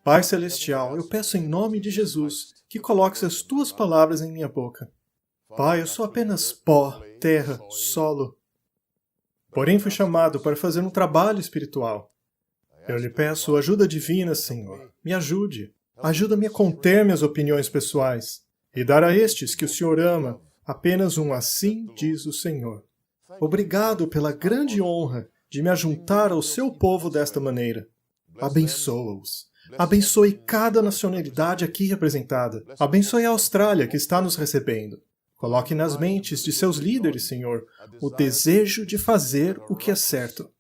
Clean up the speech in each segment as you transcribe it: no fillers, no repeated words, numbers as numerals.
Pai Celestial, eu peço em nome de Jesus que coloques as tuas palavras em minha boca. Pai, eu sou apenas pó, terra, solo. Porém, fui chamado para fazer um trabalho espiritual. Eu lhe peço ajuda divina, Senhor. Me ajude. Ajuda-me a conter minhas opiniões pessoais e dar a estes que o Senhor ama apenas um assim diz o Senhor. Obrigado pela grande honra de me ajuntar ao seu povo desta maneira. Abençoa-os. Abençoe cada nacionalidade aqui representada. Abençoe a Austrália, que está nos recebendo. Coloque nas mentes de seus líderes, Senhor, o desejo de fazer o que é certo.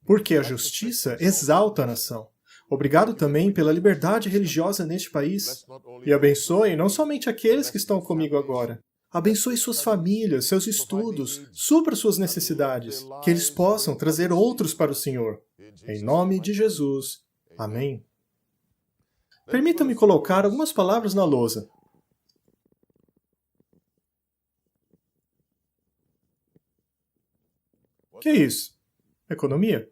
Porque a justiça exalta a nação. Obrigado também pela liberdade religiosa neste país. E abençoe não somente aqueles que estão comigo agora. Abençoe suas famílias, seus estudos, supra suas necessidades, que eles possam trazer outros para o Senhor. Em nome de Jesus. Amém. Permita-me colocar algumas palavras na lousa. Que é isso? Economia?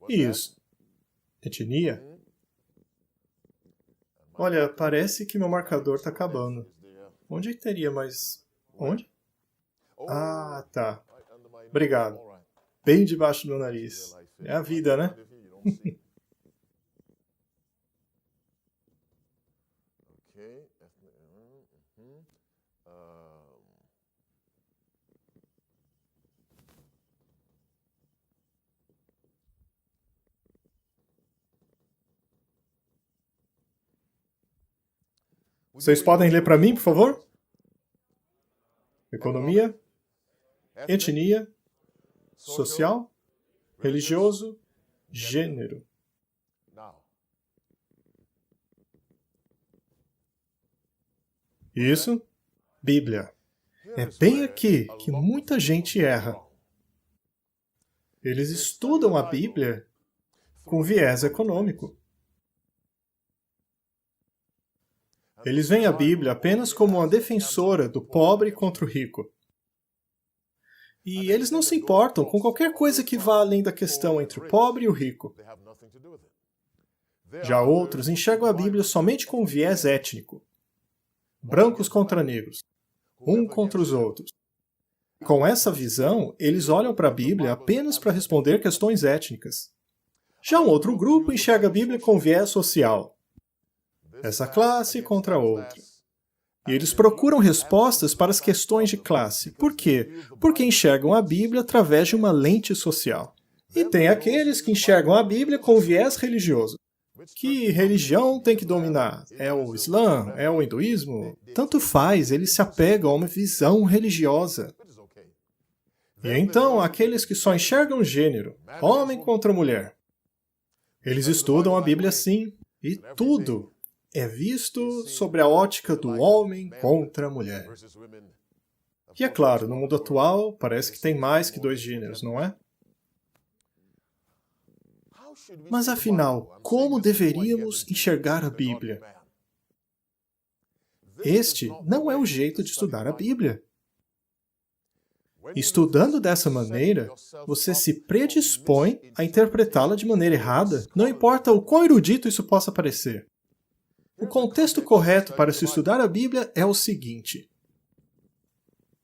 Isso. Etnia? Olha, parece que meu marcador está acabando. Onde teria mais... Onde? Ah, tá. Obrigado. Bem debaixo do meu nariz. É a vida, né? Vocês podem ler para mim, por favor? Economia, etnia, social, religioso, gênero. Isso, Bíblia. É bem aqui que muita gente erra. Eles estudam a Bíblia com viés econômico. Eles veem a Bíblia apenas como uma defensora do pobre contra o rico. E eles não se importam com qualquer coisa que vá além da questão entre o pobre e o rico. Já outros enxergam a Bíblia somente com viés étnico. Brancos contra negros. Um contra os outros. Com essa visão, eles olham para a Bíblia apenas para responder questões étnicas. Já um outro grupo enxerga a Bíblia com viés social. Essa classe contra outra. E eles procuram respostas para as questões de classe. Por quê? Porque enxergam a Bíblia através de uma lente social. E tem aqueles que enxergam a Bíblia com viés religioso. Que religião tem que dominar? É o Islã? É o hinduísmo? Tanto faz, eles se apegam a uma visão religiosa. E então, aqueles que só enxergam gênero, homem contra mulher. Eles estudam a Bíblia assim, e tudo é visto sobre a ótica do homem contra a mulher. E é claro, no mundo atual, parece que tem mais que dois gêneros, não é? Mas afinal, como deveríamos enxergar a Bíblia? Este não é o jeito de estudar a Bíblia. Estudando dessa maneira, você se predispõe a interpretá-la de maneira errada, não importa o quão erudito isso possa parecer. O contexto correto para se estudar a Bíblia é o seguinte: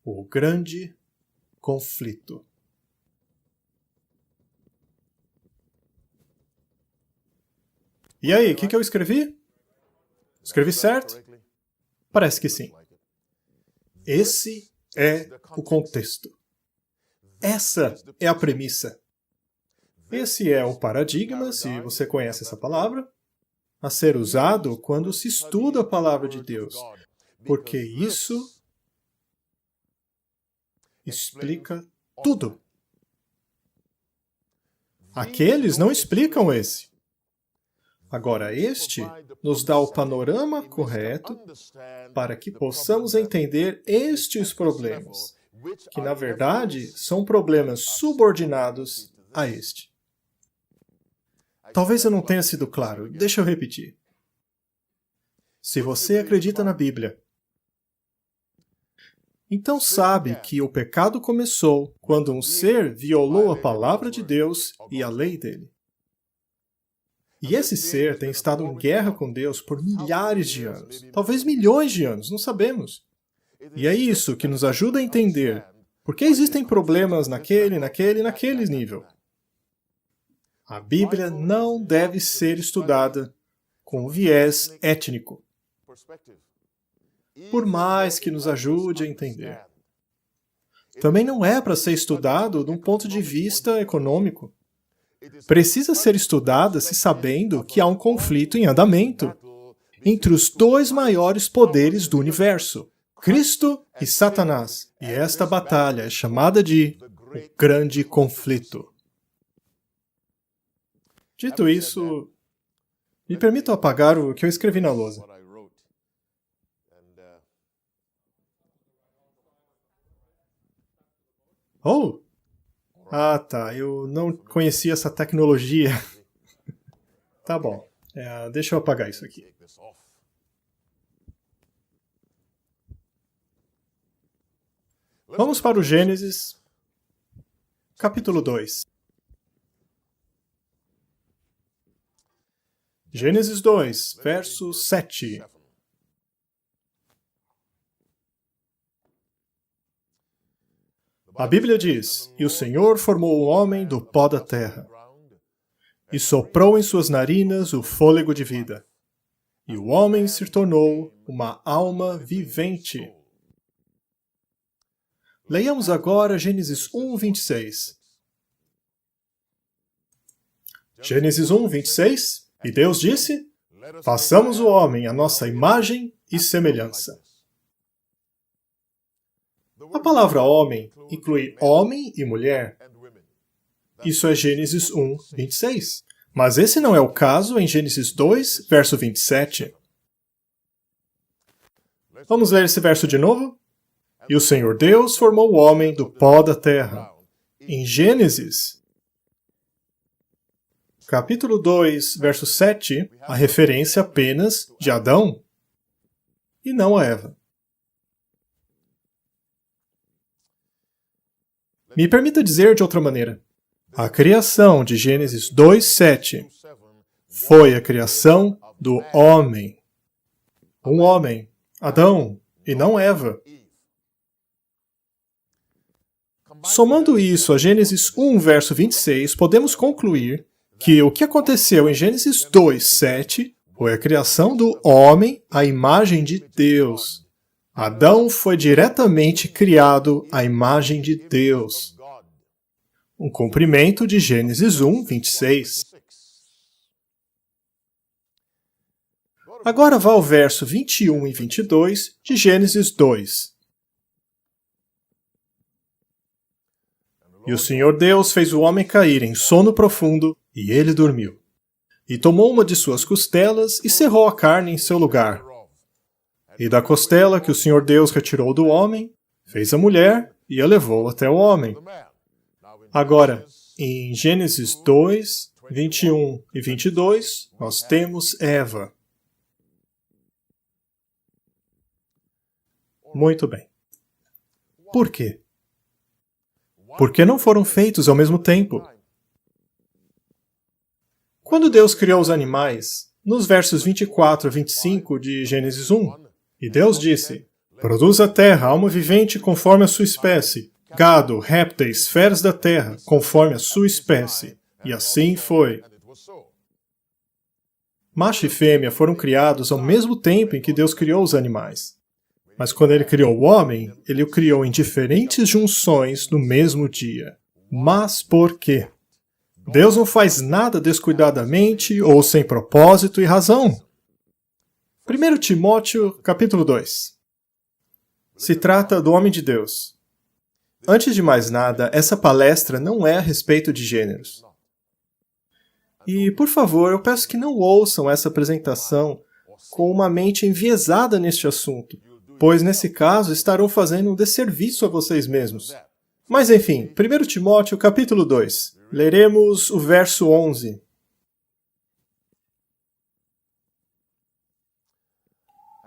o grande conflito. E aí, o que eu escrevi? Escrevi certo? Parece que sim. Esse é o contexto. Essa é a premissa. Esse é o paradigma, se você conhece essa palavra, a ser usado quando se estuda a palavra de Deus, porque isso explica tudo. Aqueles não explicam esse. Agora, este nos dá o panorama correto para que possamos entender estes problemas, que na verdade são problemas subordinados a este. Talvez eu não tenha sido claro, deixa eu repetir. Se você acredita na Bíblia, então sabe que o pecado começou quando um ser violou a palavra de Deus e a lei dele. E esse ser tem estado em guerra com Deus por milhares de anos, talvez milhões de anos, não sabemos. E é isso que nos ajuda a entender por que existem problemas naquele nível. A Bíblia não deve ser estudada com viés étnico, por mais que nos ajude a entender. Também não é para ser estudado de um ponto de vista econômico. Precisa ser estudada se sabendo que há um conflito em andamento entre os dois maiores poderes do universo, Cristo e Satanás. E esta batalha é chamada de o Grande Conflito. Dito isso, me permito apagar o que eu escrevi na lousa. Oh! Ah, tá. Eu não conhecia essa tecnologia. Tá bom. Deixa eu apagar isso aqui. Vamos para o Gênesis, capítulo 2. Gênesis 2, verso 7. A Bíblia diz: "E o Senhor formou o homem do pó da terra, e soprou em suas narinas o fôlego de vida, e o homem se tornou uma alma vivente." Leiamos agora Gênesis 1, 26. Gênesis 1, 26. E Deus disse: "Façamos o homem à nossa imagem e semelhança." A palavra homem inclui homem e mulher. Isso é Gênesis 1, 26. Mas esse não é o caso em Gênesis 2, verso 27. Vamos ler esse verso de novo? E o Senhor Deus formou o homem do pó da terra. Em Gênesis, capítulo 2, verso 7, a referência apenas de Adão e não a Eva. Me permita dizer de outra maneira. A criação de Gênesis 2, 7 foi a criação do homem. Um homem, Adão, e não Eva. Somando isso a Gênesis 1, verso 26, podemos concluir que o que aconteceu em Gênesis 2, 7 foi a criação do homem à imagem de Deus. Adão foi diretamente criado à imagem de Deus. Um cumprimento de Gênesis 1, 26. Agora vá ao verso 21 e 22 de Gênesis 2. E o Senhor Deus fez o homem cair em sono profundo, e ele dormiu. E tomou uma de suas costelas e cerrou a carne em seu lugar. E da costela que o Senhor Deus retirou do homem, fez a mulher e a levou até o homem. Agora, em Gênesis 2, 21 e 22, nós temos Eva. Muito bem. Por quê? Por que não foram feitos ao mesmo tempo? Quando Deus criou os animais, nos versos 24 a 25 de Gênesis 1, e Deus disse: "Produz a terra alma vivente conforme a sua espécie, gado, répteis, feras da terra, conforme a sua espécie." E assim foi. Macho e fêmea foram criados ao mesmo tempo em que Deus criou os animais. Mas quando ele criou o homem, ele o criou em diferentes junções no mesmo dia. Mas por quê? Deus não faz nada descuidadamente ou sem propósito e razão. 1 Timóteo, capítulo 2. Se trata do homem de Deus. Antes de mais nada, essa palestra não é a respeito de gêneros. E, por favor, eu peço que não ouçam essa apresentação com uma mente enviesada neste assunto, pois, nesse caso, estarão fazendo um desserviço a vocês mesmos. Mas, enfim, 1 Timóteo, capítulo 2. Leremos o verso 11.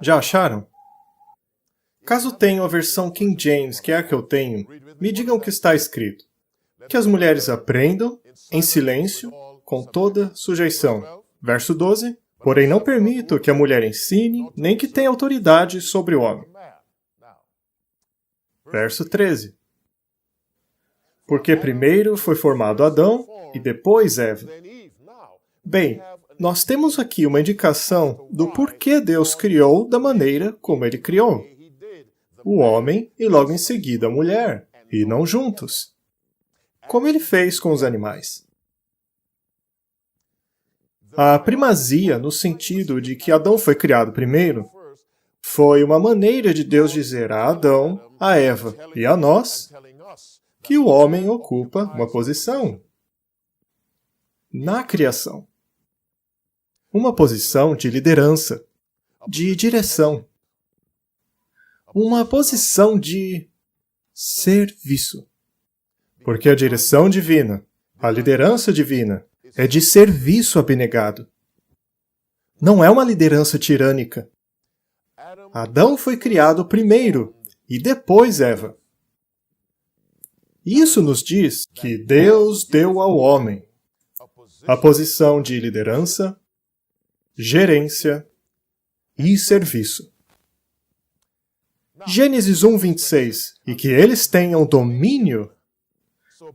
Já acharam? Caso tenham a versão King James, que é a que eu tenho, me digam o que está escrito. Que as mulheres aprendam, em silêncio, com toda sujeição. Verso 12. Porém não permito que a mulher ensine, nem que tenha autoridade sobre o homem. Verso 13. Porque primeiro foi formado Adão e depois Eva. Bem, nós temos aqui uma indicação do porquê Deus criou da maneira como Ele criou. O homem e logo em seguida a mulher, e não juntos. Como Ele fez com os animais. A primazia, no sentido de que Adão foi criado primeiro, foi uma maneira de Deus dizer a Adão, a Eva e a nós que o homem ocupa uma posição na criação. Uma posição de liderança, de direção. Uma posição de serviço. Porque a direção divina, a liderança divina, é de serviço abnegado. Não é uma liderança tirânica. Adão foi criado primeiro e depois Eva. Isso nos diz que Deus deu ao homem a posição de liderança, gerência e serviço. Gênesis 1:26, e que eles tenham domínio.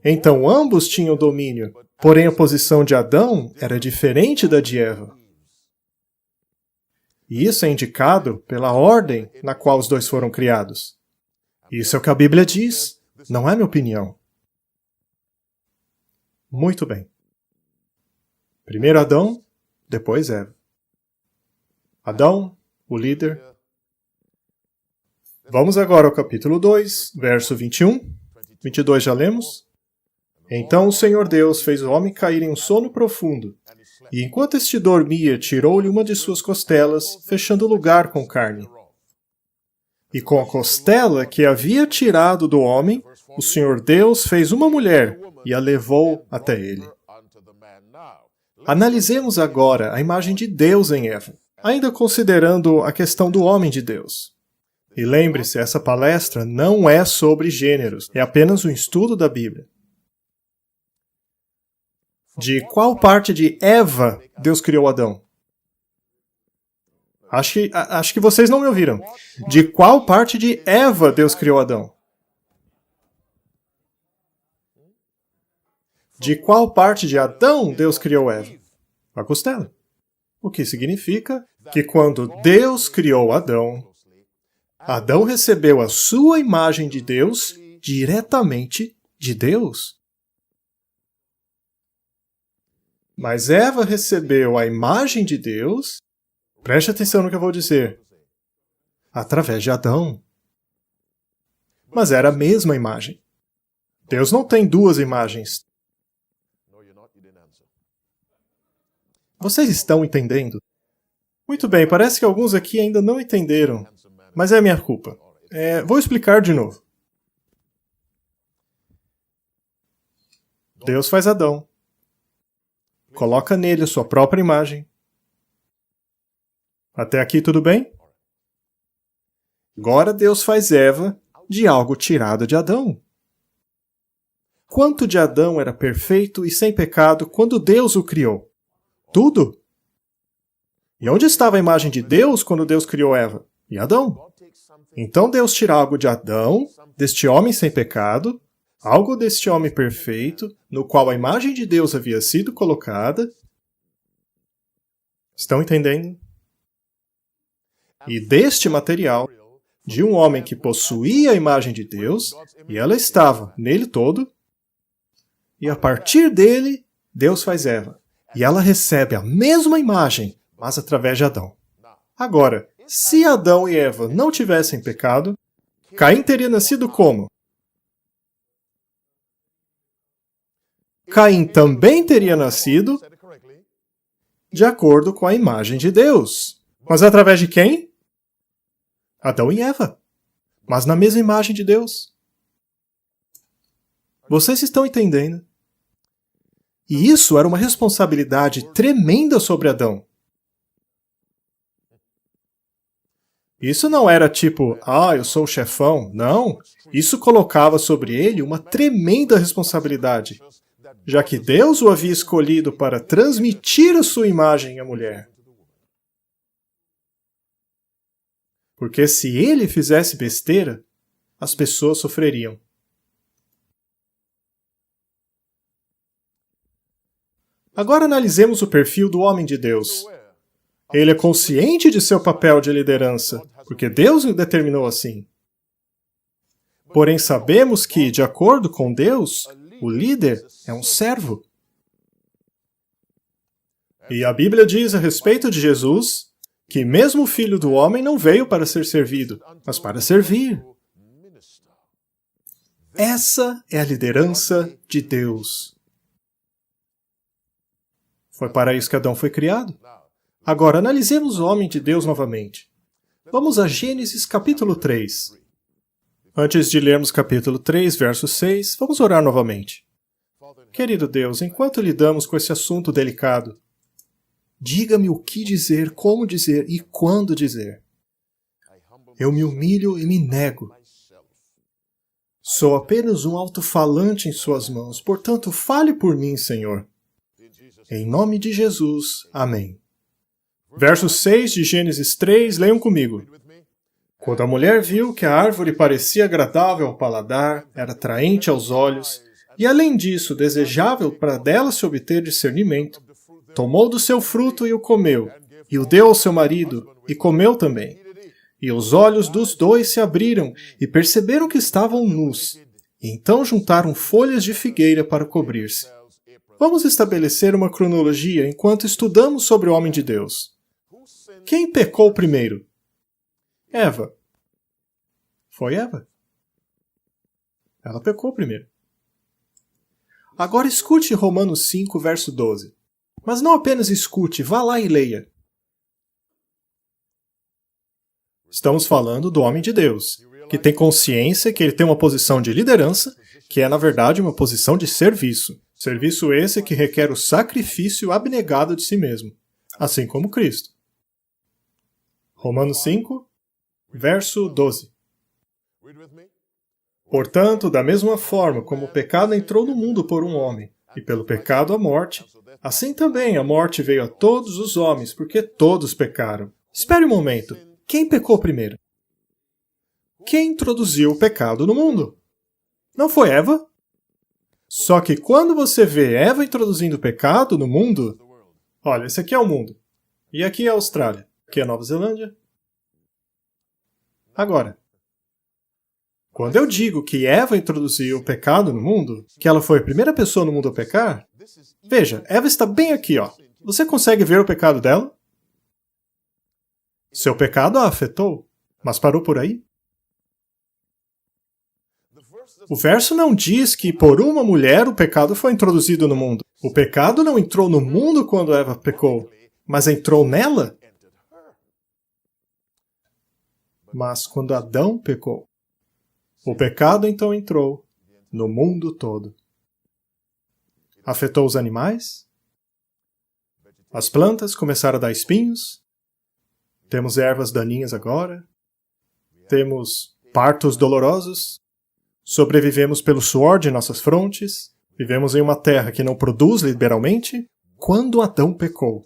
Então ambos tinham domínio, porém a posição de Adão era diferente da de Eva. E isso é indicado pela ordem na qual os dois foram criados. Isso é o que a Bíblia diz, não é minha opinião. Muito bem. Primeiro Adão, depois Eva. Adão, o líder. Vamos agora ao capítulo 2, verso 21. 22 já lemos. Então o Senhor Deus fez o homem cair em um sono profundo, e enquanto este dormia, tirou-lhe uma de suas costelas, fechando o lugar com carne. E com a costela que havia tirado do homem, o Senhor Deus fez uma mulher e a levou até ele. Analisemos agora a imagem de Deus em Eva, ainda considerando a questão do homem de Deus. E lembre-se, essa palestra não é sobre gêneros, é apenas um estudo da Bíblia. De qual parte de Eva Deus criou Adão? Acho que vocês não me ouviram. De qual parte de Eva Deus criou Adão? De qual parte de Adão Deus criou Eva? A costela. O que significa que quando Deus criou Adão, Adão recebeu a sua imagem de Deus diretamente de Deus. Mas Eva recebeu a imagem de Deus, preste atenção no que eu vou dizer, através de Adão. Mas era a mesma imagem. Deus não tem duas imagens. Vocês estão entendendo? Muito bem, parece que alguns aqui ainda não entenderam, mas é minha culpa. Vou explicar de novo. Deus faz Adão. Coloca nele a sua própria imagem. Até aqui tudo bem? Agora Deus faz Eva de algo tirado de Adão. Quanto de Adão era perfeito e sem pecado quando Deus o criou? Tudo. E onde estava a imagem de Deus quando Deus criou Eva? Em Adão. Então Deus tira algo de Adão, deste homem sem pecado, algo deste homem perfeito, no qual a imagem de Deus havia sido colocada. Estão entendendo? E deste material, de um homem que possuía a imagem de Deus, e ela estava nele todo, e a partir dele, Deus faz Eva. E ela recebe a mesma imagem, mas através de Adão. Agora, se Adão e Eva não tivessem pecado, Caim teria nascido como? Caim também teria nascido de acordo com a imagem de Deus. Mas através de quem? Adão e Eva. Mas na mesma imagem de Deus. Vocês estão entendendo? E isso era uma responsabilidade tremenda sobre Adão. Isso não era tipo, eu sou o chefão. Não. Isso colocava sobre ele uma tremenda responsabilidade, já que Deus o havia escolhido para transmitir a sua imagem à mulher. Porque se ele fizesse besteira, as pessoas sofreriam. Agora analisemos o perfil do homem de Deus. Ele é consciente de seu papel de liderança, porque Deus o determinou assim. Porém, sabemos que, de acordo com Deus, o líder é um servo. E a Bíblia diz a respeito de Jesus que mesmo o Filho do Homem não veio para ser servido, mas para servir. Essa é a liderança de Deus. Foi para isso que Adão foi criado. Agora, analisemos o homem de Deus novamente. Vamos a Gênesis capítulo 3. Antes de lermos capítulo 3, verso 6, vamos orar novamente. Querido Deus, enquanto lidamos com esse assunto delicado, diga-me o que dizer, como dizer e quando dizer. Eu me humilho e me nego. Sou apenas um alto-falante em suas mãos, portanto, fale por mim, Senhor. Em nome de Jesus. Amém. Verso 6 de Gênesis 3, leiam comigo. Quando a mulher viu que a árvore parecia agradável ao paladar, era atraente aos olhos, e além disso desejável para dela se obter discernimento, tomou do seu fruto e o comeu, e o deu ao seu marido, e comeu também. E os olhos dos dois se abriram, e perceberam que estavam nus, e então juntaram folhas de figueira para cobrir-se. Vamos estabelecer uma cronologia enquanto estudamos sobre o homem de Deus. Quem pecou primeiro? Eva. Foi Eva. Ela pecou primeiro. Agora escute Romanos 5, verso 12. Mas não apenas escute, vá lá e leia. Estamos falando do homem de Deus, que tem consciência que ele tem uma posição de liderança, que é, na verdade, uma posição de serviço. Serviço esse que requer o sacrifício abnegado de si mesmo, assim como Cristo. Romanos 5, verso 12. Portanto, da mesma forma como o pecado entrou no mundo por um homem, e pelo pecado a morte, assim também a morte veio a todos os homens, porque todos pecaram. Espere um momento. Quem pecou primeiro? Quem introduziu o pecado no mundo? Não foi Eva? Só que quando você vê Eva introduzindo o pecado no mundo, olha, esse aqui é o mundo. E aqui é a Austrália. Aqui é a Nova Zelândia. Agora, quando eu digo que Eva introduziu o pecado no mundo, que ela foi a primeira pessoa no mundo a pecar, veja, Eva está bem aqui, ó. Você consegue ver o pecado dela? Seu pecado a afetou, mas parou por aí? O verso não diz que por uma mulher o pecado foi introduzido no mundo. O pecado não entrou no mundo quando Eva pecou, mas entrou nela. Mas quando Adão pecou, o pecado então entrou no mundo todo. Afetou os animais? As plantas começaram a dar espinhos? Temos ervas daninhas agora? Temos partos dolorosos? Sobrevivemos pelo suor de nossas frontes? Vivemos em uma terra que não produz liberalmente? Quando Adão pecou,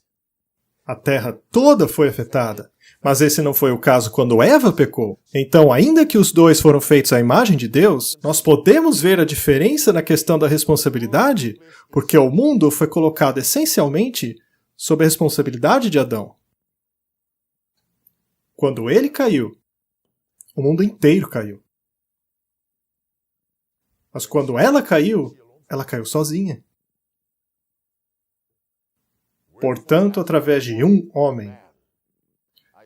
a terra toda foi afetada. Mas esse não foi o caso quando Eva pecou. Então, ainda que os dois foram feitos à imagem de Deus, nós podemos ver a diferença na questão da responsabilidade, porque o mundo foi colocado essencialmente sob a responsabilidade de Adão. Quando ele caiu, o mundo inteiro caiu. Mas quando ela caiu sozinha. Portanto, através de um homem.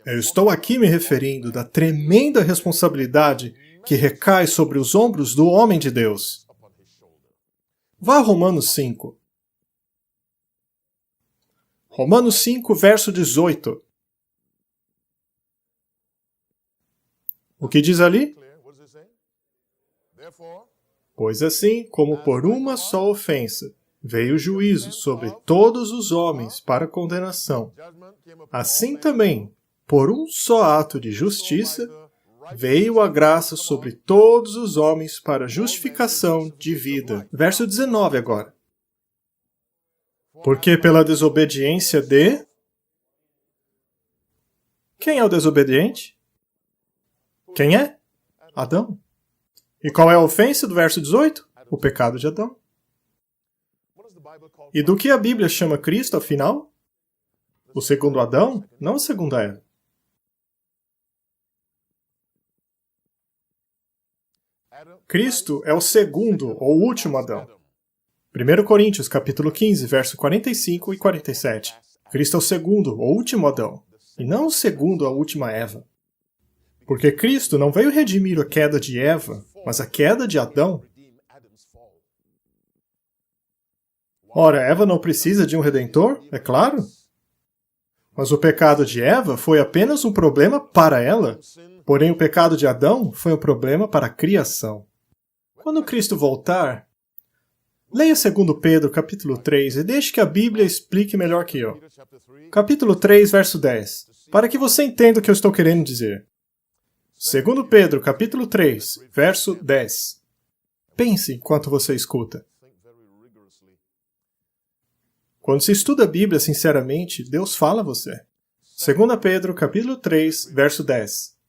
Eu estou aqui me referindo da tremenda responsabilidade que recai sobre os ombros do homem de Deus. Vá a Romanos 5. Romanos 5, verso 18. O que diz ali? Pois assim, como por uma só ofensa veio o juízo sobre todos os homens para condenação, assim também, por um só ato de justiça, veio a graça sobre todos os homens para justificação de vida. Verso 19 agora. Porque pela desobediência de... Quem é o desobediente? Quem é? Adão. E qual é a ofensa do verso 18? O pecado de Adão. E do que a Bíblia chama Cristo, afinal? O segundo Adão, não a segunda Eva. Cristo é o segundo ou último Adão. 1 Coríntios, capítulo 15, verso 45 e 47. Cristo é o segundo ou último Adão, e não o segundo ou a última Eva. Porque Cristo não veio redimir a queda de Eva, mas a queda de Adão. Ora, Eva não precisa de um redentor? É claro. Mas o pecado de Eva foi apenas um problema para ela. Porém, o pecado de Adão foi um problema para a criação. Quando Cristo voltar, leia 2 Pedro, capítulo 3, e deixe que a Bíblia explique melhor que eu. Capítulo 3, verso 10, para que você entenda o que eu estou querendo dizer. 2 Pedro, capítulo 3, verso 10. Pense enquanto você escuta. Quando se estuda a Bíblia sinceramente, Deus fala a você. 2 Pedro, capítulo 3, verso 10.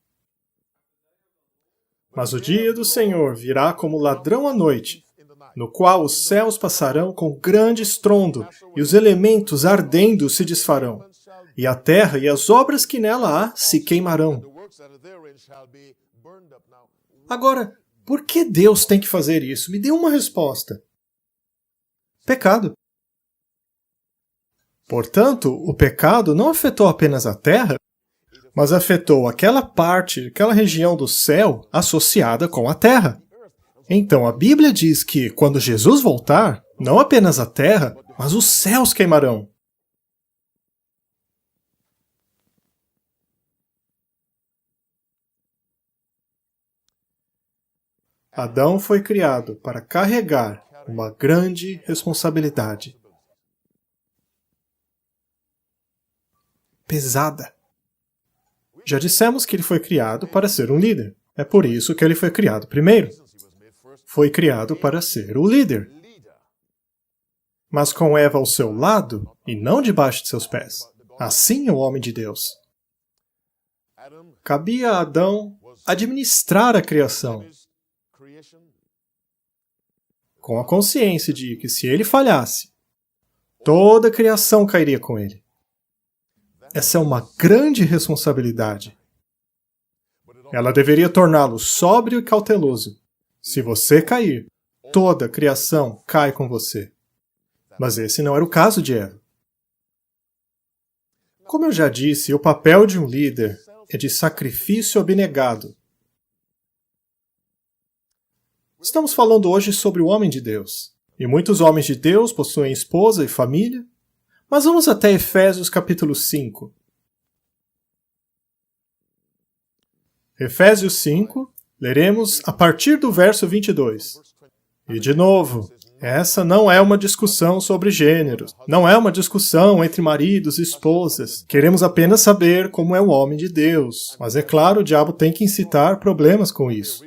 Mas o dia do Senhor virá como ladrão à noite, no qual os céus passarão com grande estrondo, e os elementos ardendo se desfarão, e a terra e as obras que nela há se queimarão. Agora, por que Deus tem que fazer isso? Me dê uma resposta. Pecado. Portanto, o pecado não afetou apenas a terra, mas afetou aquela parte, aquela região do céu associada com a terra. Então, a Bíblia diz que, quando Jesus voltar, não apenas a terra, mas os céus queimarão. Adão foi criado para carregar uma grande responsabilidade. Pesada. Já dissemos que ele foi criado para ser um líder. É por isso que ele foi criado primeiro. Foi criado para ser o líder. Mas com Eva ao seu lado e não debaixo de seus pés. Assim é o homem de Deus. Cabia a Adão administrar a criação, com a consciência de que se ele falhasse, toda a criação cairia com ele. Essa é uma grande responsabilidade. Ela deveria torná-lo sóbrio e cauteloso. Se você cair, toda a criação cai com você. Mas esse não era o caso de Eva. Como eu já disse, o papel de um líder é de sacrifício abnegado. Estamos falando hoje sobre o homem de Deus. E muitos homens de Deus possuem esposa e família. Mas vamos até Efésios capítulo 5. Efésios 5, leremos a partir do verso 22. E de novo, essa não é uma discussão sobre gêneros. Não é uma discussão entre maridos e esposas. Queremos apenas saber como é o homem de Deus. Mas é claro, o diabo tem que incitar problemas com isso.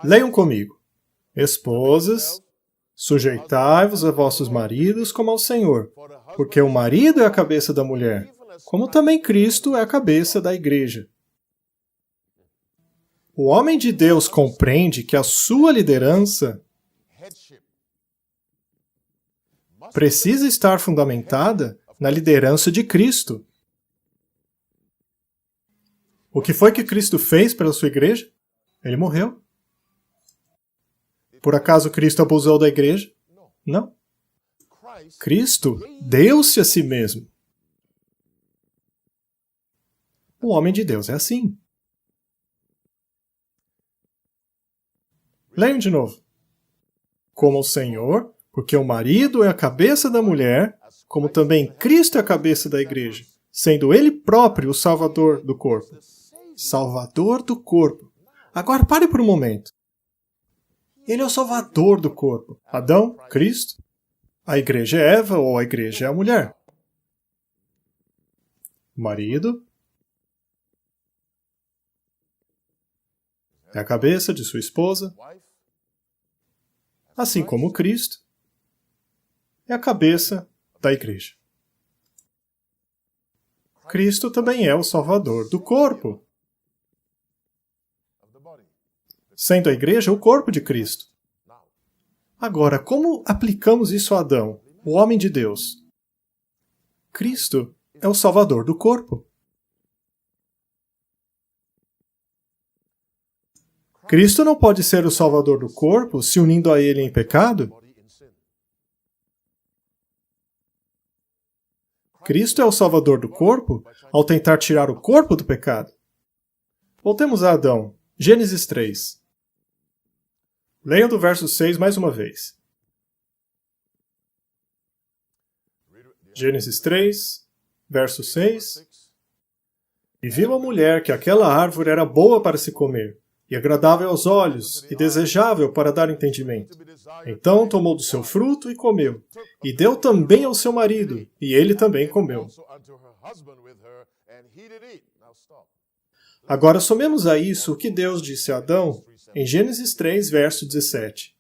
Leiam comigo. Esposas, sujeitai-vos a vossos maridos como ao Senhor. Porque o marido é a cabeça da mulher, como também Cristo é a cabeça da igreja. O homem de Deus compreende que a sua liderança precisa estar fundamentada na liderança de Cristo. O que foi que Cristo fez pela sua igreja? Ele morreu. Por acaso Cristo abusou da igreja? Não. Cristo deu-se a si mesmo. O homem de Deus é assim. Leiam de novo. Como o Senhor, porque o marido é a cabeça da mulher, como também Cristo é a cabeça da igreja, sendo ele próprio o Salvador do corpo. Salvador do corpo. Agora pare por um momento. Ele é o Salvador do corpo. Adão, Cristo. A igreja é Eva ou a igreja é a mulher. O marido é a cabeça de sua esposa, assim como Cristo é a cabeça da igreja. Cristo também é o Salvador do corpo, sendo a igreja o corpo de Cristo. Agora, como aplicamos isso a Adão, o homem de Deus? Cristo é o Salvador do corpo. Cristo não pode ser o Salvador do corpo se unindo a ele em pecado? Cristo é o Salvador do corpo ao tentar tirar o corpo do pecado. Voltemos a Adão. Gênesis 3. Leiam do verso 6 mais uma vez. Gênesis 3, verso 6. E viu a mulher que aquela árvore era boa para se comer, e agradável aos olhos, e desejável para dar entendimento. Então tomou do seu fruto e comeu, e deu também ao seu marido, e ele também comeu. Agora somemos a isso o que Deus disse a Adão em Gênesis 3, verso 17.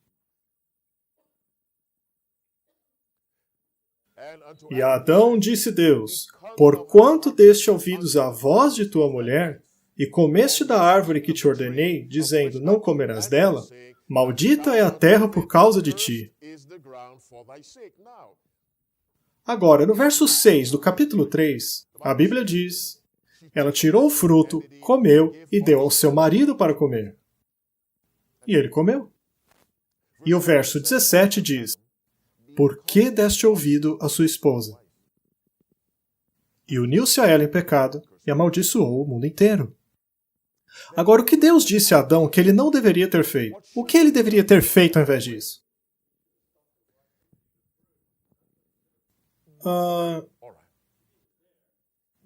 E a Adão disse Deus: porquanto deste ouvidos à voz de tua mulher, e comeste da árvore que te ordenei, dizendo, não comerás dela, maldita é a terra por causa de ti. Agora, no verso 6 do capítulo 3, a Bíblia diz: ela tirou o fruto, comeu e deu ao seu marido para comer. E ele comeu. E o verso 17 diz: por que deste ouvido à sua esposa? E uniu-se a ela em pecado e amaldiçoou o mundo inteiro. Agora, o que Deus disse a Adão que ele não deveria ter feito? O que ele deveria ter feito ao invés disso?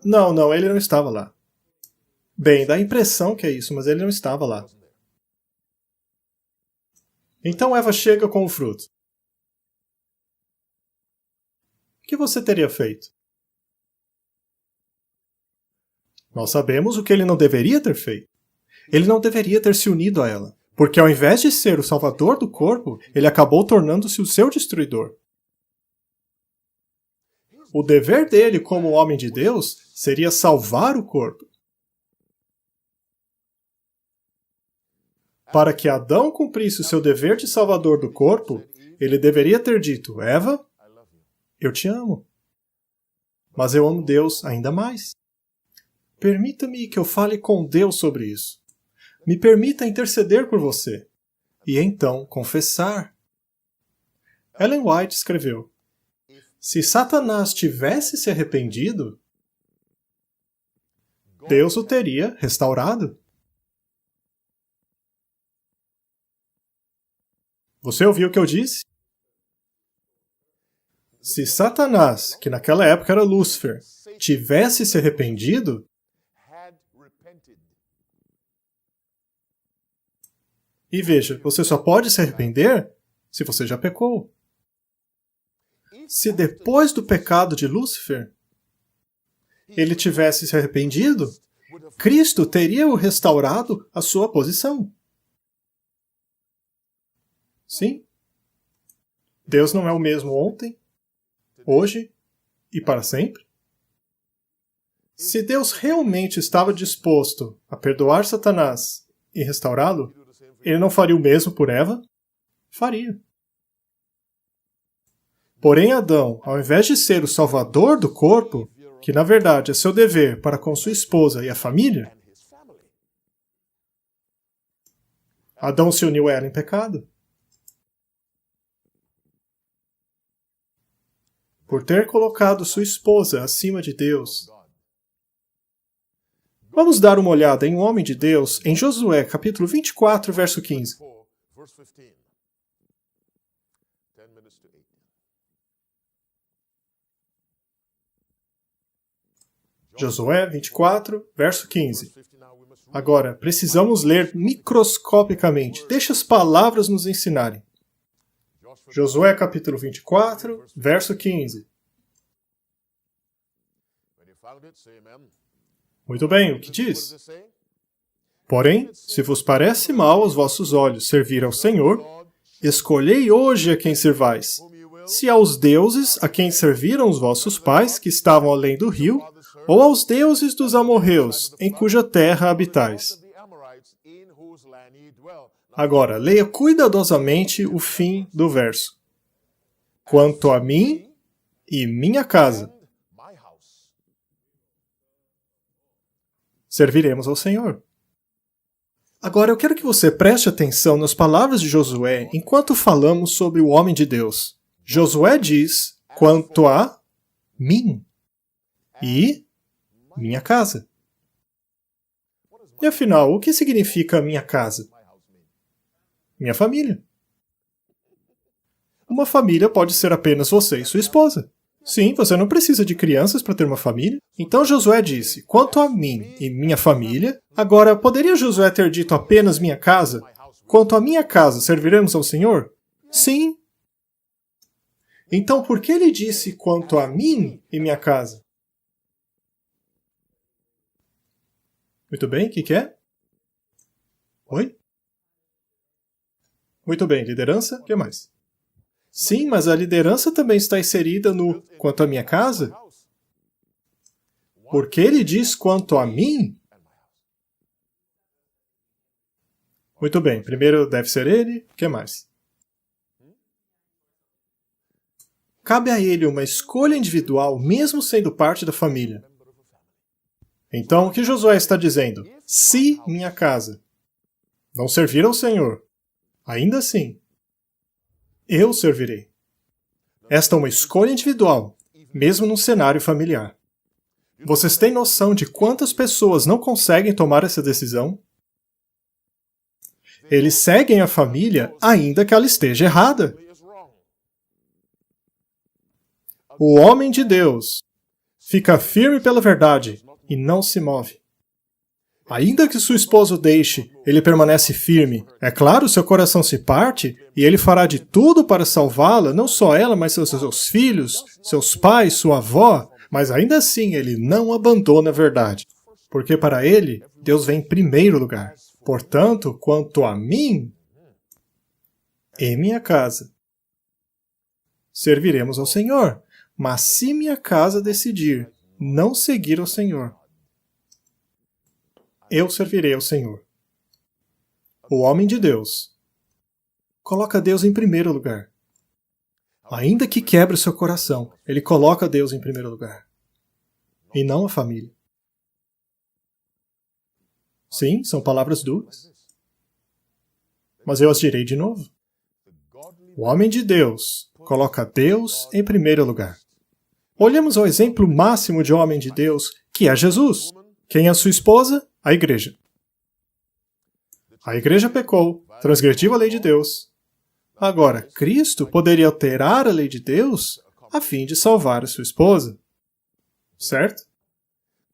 Não, ele não estava lá. Bem, dá a impressão que é isso, mas ele não estava lá. Então Eva chega com o fruto. O que você teria feito? Nós sabemos o que ele não deveria ter feito. Ele não deveria ter se unido a ela, porque ao invés de ser o salvador do corpo, ele acabou tornando-se o seu destruidor. O dever dele como homem de Deus seria salvar o corpo. Para que Adão cumprisse o seu dever de salvador do corpo, ele deveria ter dito: Eva, eu te amo, mas eu amo Deus ainda mais. Permita-me que eu fale com Deus sobre isso. Me permita interceder por você. E então confessar. Ellen White escreveu: se Satanás tivesse se arrependido, Deus o teria restaurado. Você ouviu o que eu disse? Se Satanás, que naquela época era Lúcifer, tivesse se arrependido, e veja, você só pode se arrepender se você já pecou. Se depois do pecado de Lúcifer, ele tivesse se arrependido, Cristo teria o restaurado à sua posição. Sim. Deus não é o mesmo ontem, hoje e para sempre. Se Deus realmente estava disposto a perdoar Satanás e restaurá-lo, ele não faria o mesmo por Eva? Faria. Porém, Adão, ao invés de ser o salvador do corpo, que na verdade é seu dever para com sua esposa e a família, Adão se uniu a ela em pecado. Por ter colocado sua esposa acima de Deus. Vamos dar uma olhada em um homem de Deus em Josué, capítulo 24, verso 15. Josué 24, verso 15. Agora, precisamos ler microscopicamente. Deixa as palavras nos ensinarem. Josué capítulo 24, verso 15. Muito bem, o que diz? Porém, se vos parece mal aos vossos olhos servir ao Senhor, escolhei hoje a quem servais. Se aos deuses a quem serviram os vossos pais, que estavam além do rio, ou aos deuses dos amorreus, em cuja terra habitais. Agora, leia cuidadosamente o fim do verso. Quanto a mim e minha casa, serviremos ao Senhor. Agora, eu quero que você preste atenção nas palavras de Josué enquanto falamos sobre o homem de Deus. Josué diz, quanto a mim e minha casa. E afinal, o que significa minha casa? Minha família. Uma família pode ser apenas você e sua esposa. Sim, você não precisa de crianças para ter uma família. Então Josué disse, quanto a mim e minha família. Agora, poderia Josué ter dito apenas minha casa? Quanto a minha casa, serviremos ao Senhor? Sim. Então, por que ele disse quanto a mim e minha casa? Muito bem, o que é? Oi? Muito bem, liderança, o que mais? Sim, mas a liderança também está inserida no quanto à minha casa? Porque ele diz quanto a mim? Muito bem, primeiro deve ser ele, o que mais? Cabe a ele uma escolha individual, mesmo sendo parte da família. Então, o que Josué está dizendo? Se minha casa não servir ao Senhor, ainda assim, eu servirei. Esta é uma escolha individual, mesmo num cenário familiar. Vocês têm noção de quantas pessoas não conseguem tomar essa decisão? Eles seguem a família ainda que ela esteja errada. O homem de Deus fica firme pela verdade e não se move. Ainda que sua esposa o deixe, ele permanece firme. É claro, seu coração se parte e ele fará de tudo para salvá-la, não só ela, mas seus filhos, seus pais, sua avó, mas ainda assim ele não abandona a verdade. Porque para ele, Deus vem em primeiro lugar. Portanto, quanto a mim e minha casa, serviremos ao Senhor. Mas se minha casa decidir não seguir ao Senhor, eu servirei ao Senhor. O homem de Deus coloca Deus em primeiro lugar. Ainda que quebre o seu coração, ele coloca Deus em primeiro lugar. E não a família. Sim, são palavras duras. Mas eu as direi de novo. O homem de Deus coloca Deus em primeiro lugar. Olhemos ao exemplo máximo de homem de Deus, que é Jesus. Quem é sua esposa? A igreja. A igreja pecou, transgrediu a lei de Deus. Agora, Cristo poderia alterar a lei de Deus a fim de salvar a sua esposa. Certo?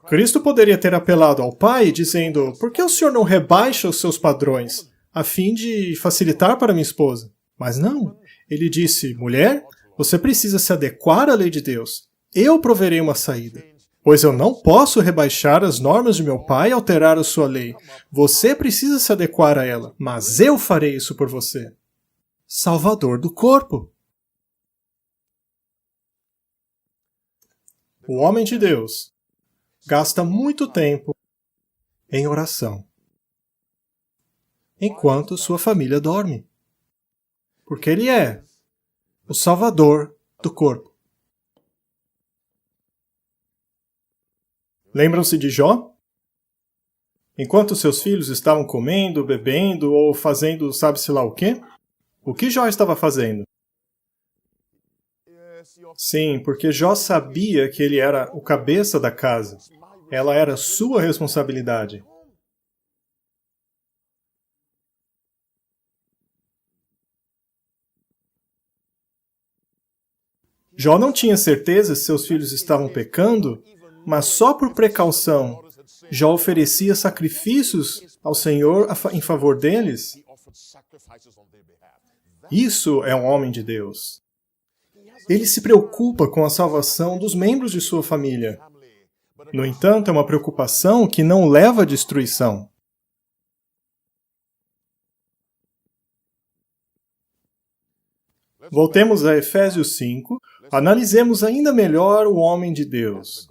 Cristo poderia ter apelado ao Pai, dizendo, por que o Senhor não rebaixa os seus padrões, a fim de facilitar para minha esposa? Mas não. Ele disse, mulher, você precisa se adequar à lei de Deus. Eu proverei uma saída. Pois eu não posso rebaixar as normas de meu pai e alterar a sua lei. Você precisa se adequar a ela, mas eu farei isso por você. Salvador do corpo. O homem de Deus gasta muito tempo em oração, enquanto sua família dorme. Porque ele é o Salvador do corpo. Lembram-se de Jó? Enquanto seus filhos estavam comendo, bebendo ou fazendo sabe-se lá o quê? O que Jó estava fazendo? Sim, porque Jó sabia que ele era o cabeça da casa. Ela era sua responsabilidade. Jó não tinha certeza se seus filhos estavam pecando, mas só por precaução, Jó oferecia sacrifícios ao Senhor em favor deles. Isso é um homem de Deus. Ele se preocupa com a salvação dos membros de sua família. No entanto, é uma preocupação que não leva à destruição. Voltemos a Efésios 5, analisemos ainda melhor o homem de Deus.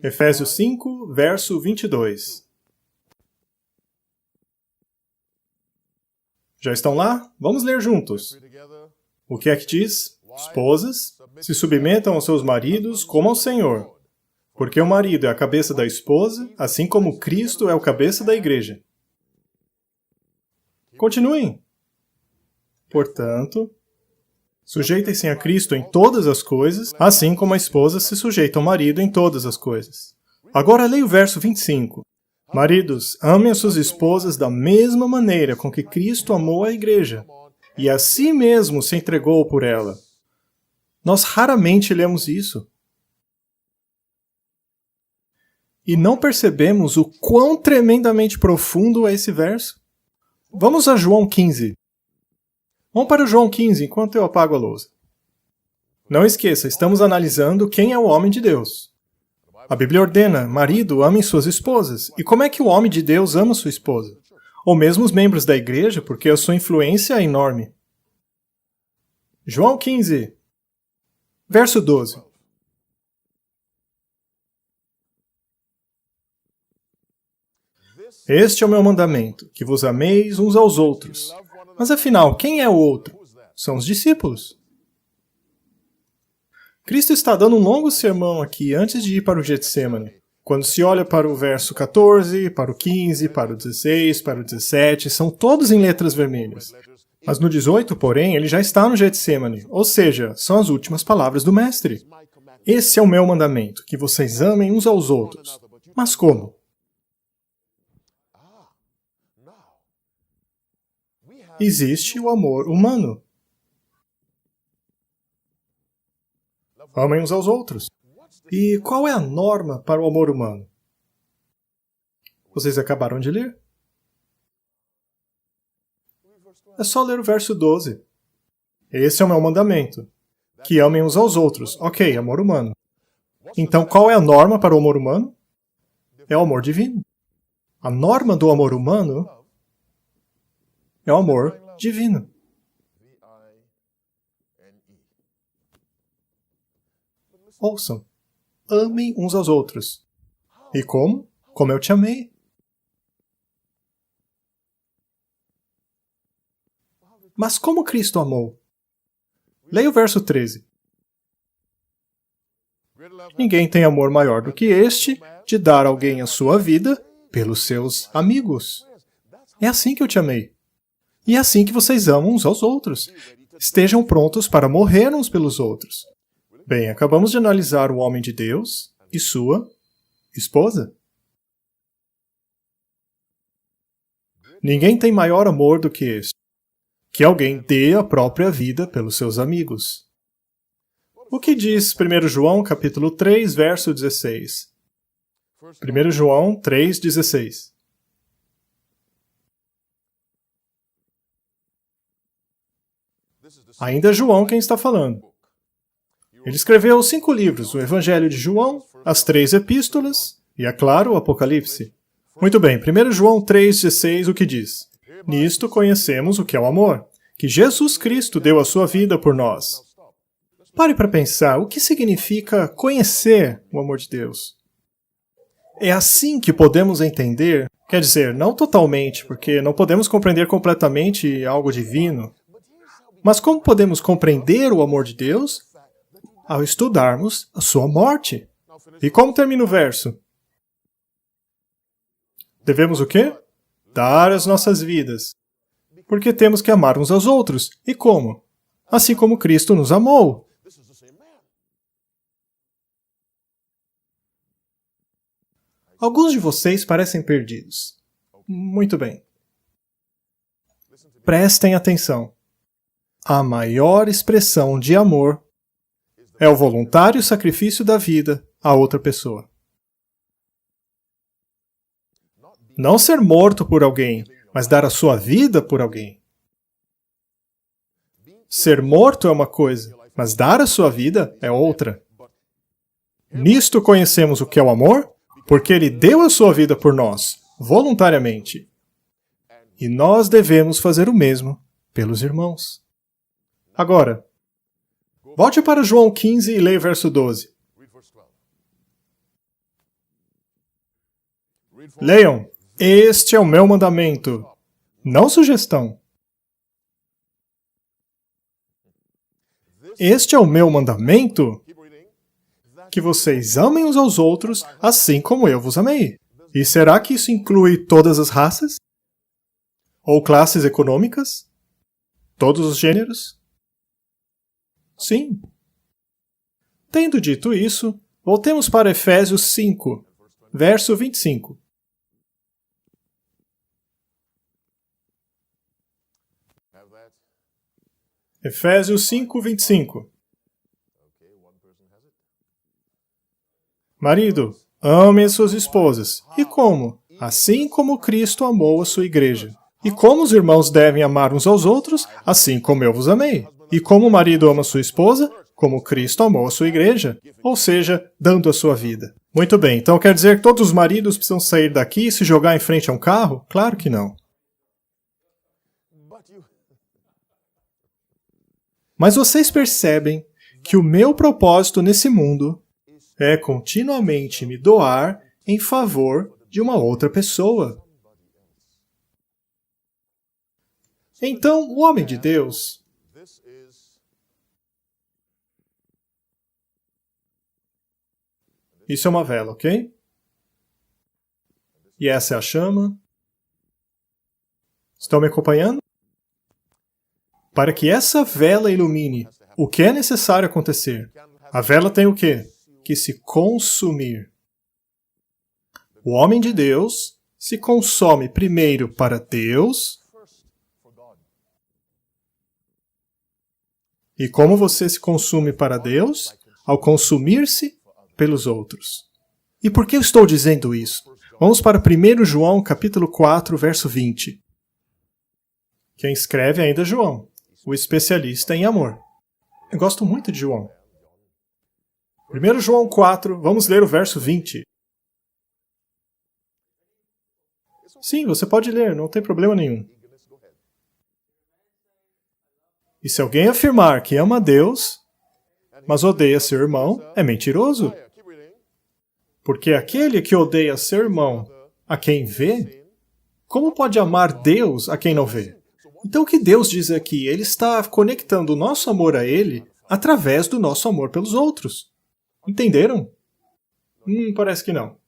Efésios 5, verso 22. Já estão lá? Vamos ler juntos. O que é que diz? Esposas, se submetam aos seus maridos como ao Senhor, porque o marido é a cabeça da esposa, assim como Cristo é o cabeça da igreja. Continuem. Portanto, sujeitem-se a Cristo em todas as coisas, assim como a esposa se sujeita ao marido em todas as coisas. Agora leia o verso 25. Maridos, amem as suas esposas da mesma maneira com que Cristo amou a igreja, e a si mesmo se entregou por ela. Nós raramente lemos isso. E não percebemos o quão tremendamente profundo é esse verso. Vamos a João 15. Vamos para João 15, enquanto eu apago a lousa. Não esqueça, estamos analisando quem é o homem de Deus. A Bíblia ordena, marido, amem suas esposas. E como é que o homem de Deus ama sua esposa? Ou mesmo os membros da igreja, porque a sua influência é enorme. João 15, verso 12. Este é o meu mandamento, que vos ameis uns aos outros. Mas afinal, quem é o outro? São os discípulos. Cristo está dando um longo sermão aqui antes de ir para o Getsêmani. Quando se olha para o verso 14, para o 15, para o 16, para o 17, são todos em letras vermelhas. Mas no 18, porém, ele já está no Getsêmani, ou seja, são as últimas palavras do Mestre. Esse é o meu mandamento, que vocês amem uns aos outros. Mas como? Existe o amor humano. Amem uns aos outros. E qual é a norma para o amor humano? Vocês acabaram de ler? É só ler o verso 12. Esse é o meu mandamento. Que amem uns aos outros. Ok, amor humano. Então, qual é a norma para o amor humano? É o amor divino. A norma do amor humano é o amor divino. Ouçam. Amem uns aos outros. E como? Como eu te amei. Mas como Cristo amou? Leia o verso 13. Ninguém tem amor maior do que este, de dar a alguém a sua vida pelos seus amigos. É assim que eu te amei. E é assim que vocês amam uns aos outros. Estejam prontos para morrer uns pelos outros. Bem, acabamos de analisar o homem de Deus e sua esposa. Ninguém tem maior amor do que este, que alguém dê a própria vida pelos seus amigos. O que diz 1 João capítulo 3, verso 16? 1 João 3, 16. Ainda é João quem está falando. Ele escreveu 5 livros, o Evangelho de João, as 3 epístolas e, é claro, o Apocalipse. Muito bem, 1 João 3,16, o que diz? Nisto conhecemos o que é o amor, que Jesus Cristo deu a sua vida por nós. Pare para pensar, o que significa conhecer o amor de Deus? É assim que podemos entender, quer dizer, não totalmente, porque não podemos compreender completamente algo divino, mas como podemos compreender o amor de Deus? Ao estudarmos a sua morte. E como termina o verso? Devemos o quê? Dar as nossas vidas. Porque temos que amar uns aos outros. E como? Assim como Cristo nos amou. Alguns de vocês parecem perdidos. Muito bem. Prestem atenção. A maior expressão de amor é o voluntário sacrifício da vida a outra pessoa. Não ser morto por alguém, mas dar a sua vida por alguém. Ser morto é uma coisa, mas dar a sua vida é outra. Nisto conhecemos o que é o amor, porque Ele deu a sua vida por nós, voluntariamente. E nós devemos fazer o mesmo pelos irmãos. Agora, volte para João 15 e leia o verso 12. Leiam, este é o meu mandamento, não sugestão. Este é o meu mandamento, que vocês amem uns aos outros, assim como eu vos amei. E será que isso inclui todas as raças? Ou classes econômicas? Todos os gêneros? Sim. Tendo dito isso, voltemos para Efésios 5, verso 25. Efésios 5, 25. Marido, ame as suas esposas. E como? Assim como Cristo amou a sua igreja. E como os irmãos devem amar uns aos outros, assim como eu vos amei. E como o marido ama sua esposa, como Cristo amou a sua igreja, ou seja, dando a sua vida. Muito bem, então quer dizer que todos os maridos precisam sair daqui e se jogar em frente a um carro? Claro que não. Mas vocês percebem que o meu propósito nesse mundo é continuamente me doar em favor de uma outra pessoa. Então, o homem de Deus isso é uma vela, ok? E essa é a chama. Estão me acompanhando? Para que essa vela ilumine, o que é necessário acontecer? A vela tem o quê? Que se consumir. O homem de Deus se consome primeiro para Deus. E como você se consume para Deus? Ao consumir-se pelos outros. E por que eu estou dizendo isso? Vamos para 1 João, capítulo 4, verso 20. Quem escreve ainda é João, o especialista em amor. Eu gosto muito de João. 1 João 4, vamos ler o verso 20. Sim, você pode ler, não tem problema nenhum. E se alguém afirmar que ama a Deus, mas odeia seu irmão, é mentiroso. Porque aquele que odeia seu irmão, a quem vê, como pode amar Deus a quem não vê? Então o que Deus diz aqui? Ele está conectando o nosso amor a Ele através do nosso amor pelos outros. Entenderam? Parece que não.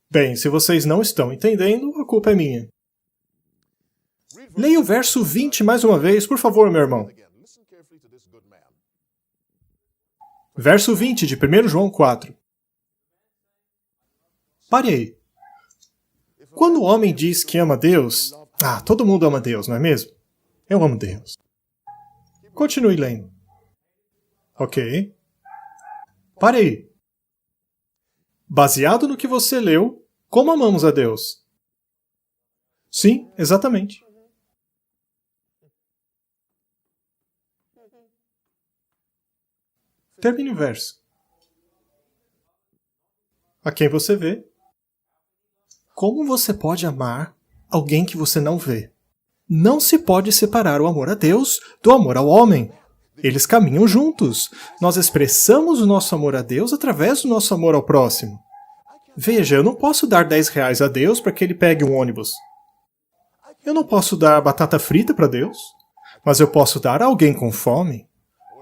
Bem, se vocês não estão entendendo, a culpa é minha. Leia o verso 20 mais uma vez, por favor, meu irmão. Verso 20 de 1 João 4. Pare aí. Quando o homem diz que ama Deus, todo mundo ama Deus, não é mesmo? Eu amo Deus. Continue lendo. Ok. Pare aí. Baseado no que você leu, como amamos a Deus? Sim, exatamente. Termine o verso. A quem você vê? Como você pode amar alguém que você não vê? Não se pode separar o amor a Deus do amor ao homem. Eles caminham juntos. Nós expressamos o nosso amor a Deus através do nosso amor ao próximo. Veja, eu não posso dar R$10 a Deus para que ele pegue um ônibus. Eu não posso dar batata frita para Deus, mas eu posso dar a alguém com fome.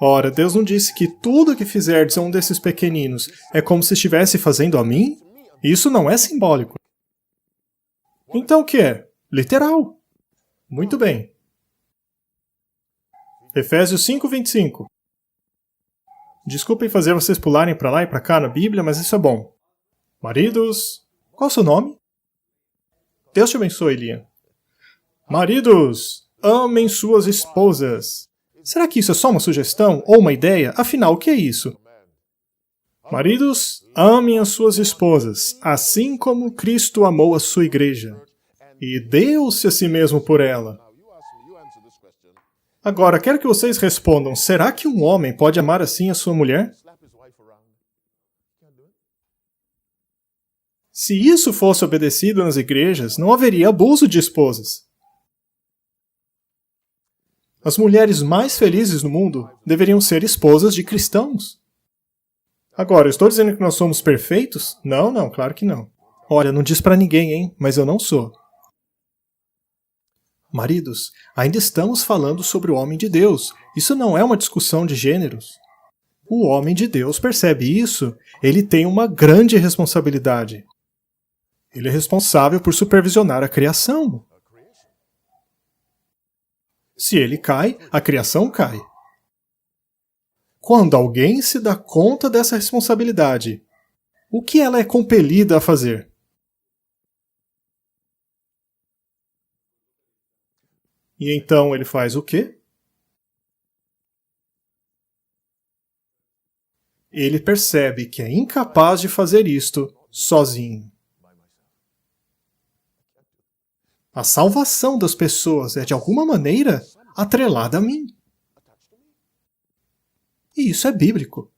Ora, Deus não disse que tudo que fizerdes a um desses pequeninos é como se estivesse fazendo a mim? Isso não é simbólico. Então o que é? Literal. Muito bem. Efésios 5, 25. Desculpem fazer vocês pularem para lá e para cá na Bíblia, mas isso é bom. Maridos, qual é o seu nome? Deus te abençoe, Liam. Maridos, amem suas esposas. Será que isso é só uma sugestão ou uma ideia? Afinal, o que é isso? Maridos, amem as suas esposas, assim como Cristo amou a sua igreja, e deu-se a si mesmo por ela. Agora, quero que vocês respondam, será que um homem pode amar assim a sua mulher? Se isso fosse obedecido nas igrejas, não haveria abuso de esposas. As mulheres mais felizes no mundo deveriam ser esposas de cristãos. Agora, eu estou dizendo que nós somos perfeitos? Não, não, claro que não. Olha, não diz pra ninguém, hein? Mas eu não sou. Maridos, ainda estamos falando sobre o homem de Deus. Isso não é uma discussão de gêneros. O homem de Deus percebe isso. Ele tem uma grande responsabilidade. Ele é responsável por supervisionar a criação. Se ele cai, a criação cai. Quando alguém se dá conta dessa responsabilidade, o que ela é compelida a fazer? E então ele faz o quê? Ele percebe que é incapaz de fazer isto sozinho. A salvação das pessoas é, de alguma maneira, atrelada a mim. E isso é bíblico.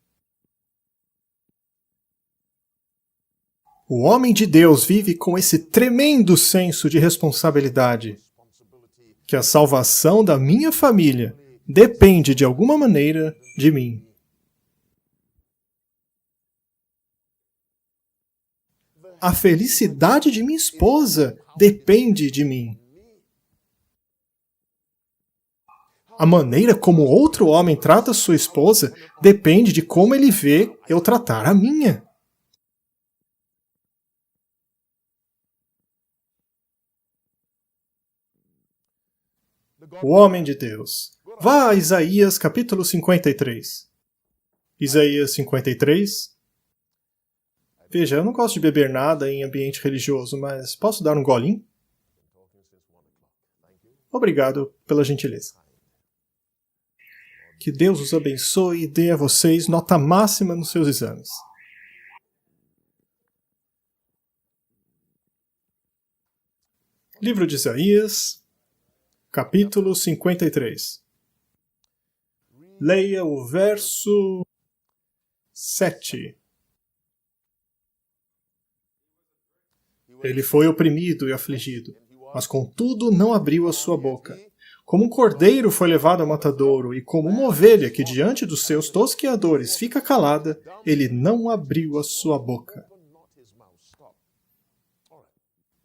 O homem de Deus vive com esse tremendo senso de responsabilidade, que a salvação da minha família depende, de alguma maneira, de mim. A felicidade de minha esposa depende de mim. A maneira como outro homem trata sua esposa depende de como ele vê eu tratar a minha. O homem de Deus. Vá a Isaías capítulo 53. Isaías 53. Veja, eu não gosto de beber nada em ambiente religioso, mas posso dar um golinho? Obrigado pela gentileza. Que Deus os abençoe e dê a vocês nota máxima nos seus exames. Livro de Isaías, capítulo 53. Leia o verso 7. Ele foi oprimido e afligido, mas contudo não abriu a sua boca. Como um cordeiro foi levado ao matadouro, e como uma ovelha que diante dos seus tosqueadores fica calada, ele não abriu a sua boca.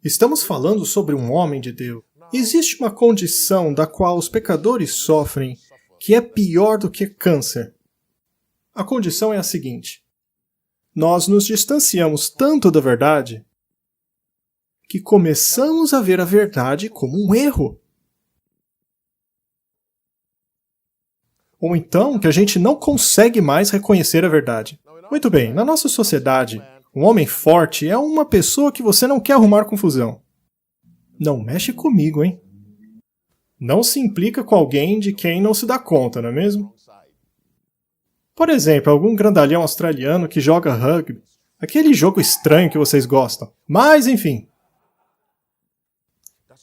Estamos falando sobre um homem de Deus. Existe uma condição da qual os pecadores sofrem que é pior do que câncer. A condição é a seguinte: nós nos distanciamos tanto da verdade que começamos a ver a verdade como um erro. Ou então que a gente não consegue mais reconhecer a verdade. Muito bem, na nossa sociedade, um homem forte é uma pessoa que você não quer arrumar confusão. Não mexe comigo, hein? Não se implica com alguém de quem não se dá conta, não é mesmo? Por exemplo, algum grandalhão australiano que joga rugby. Aquele jogo estranho que vocês gostam. Mas, enfim.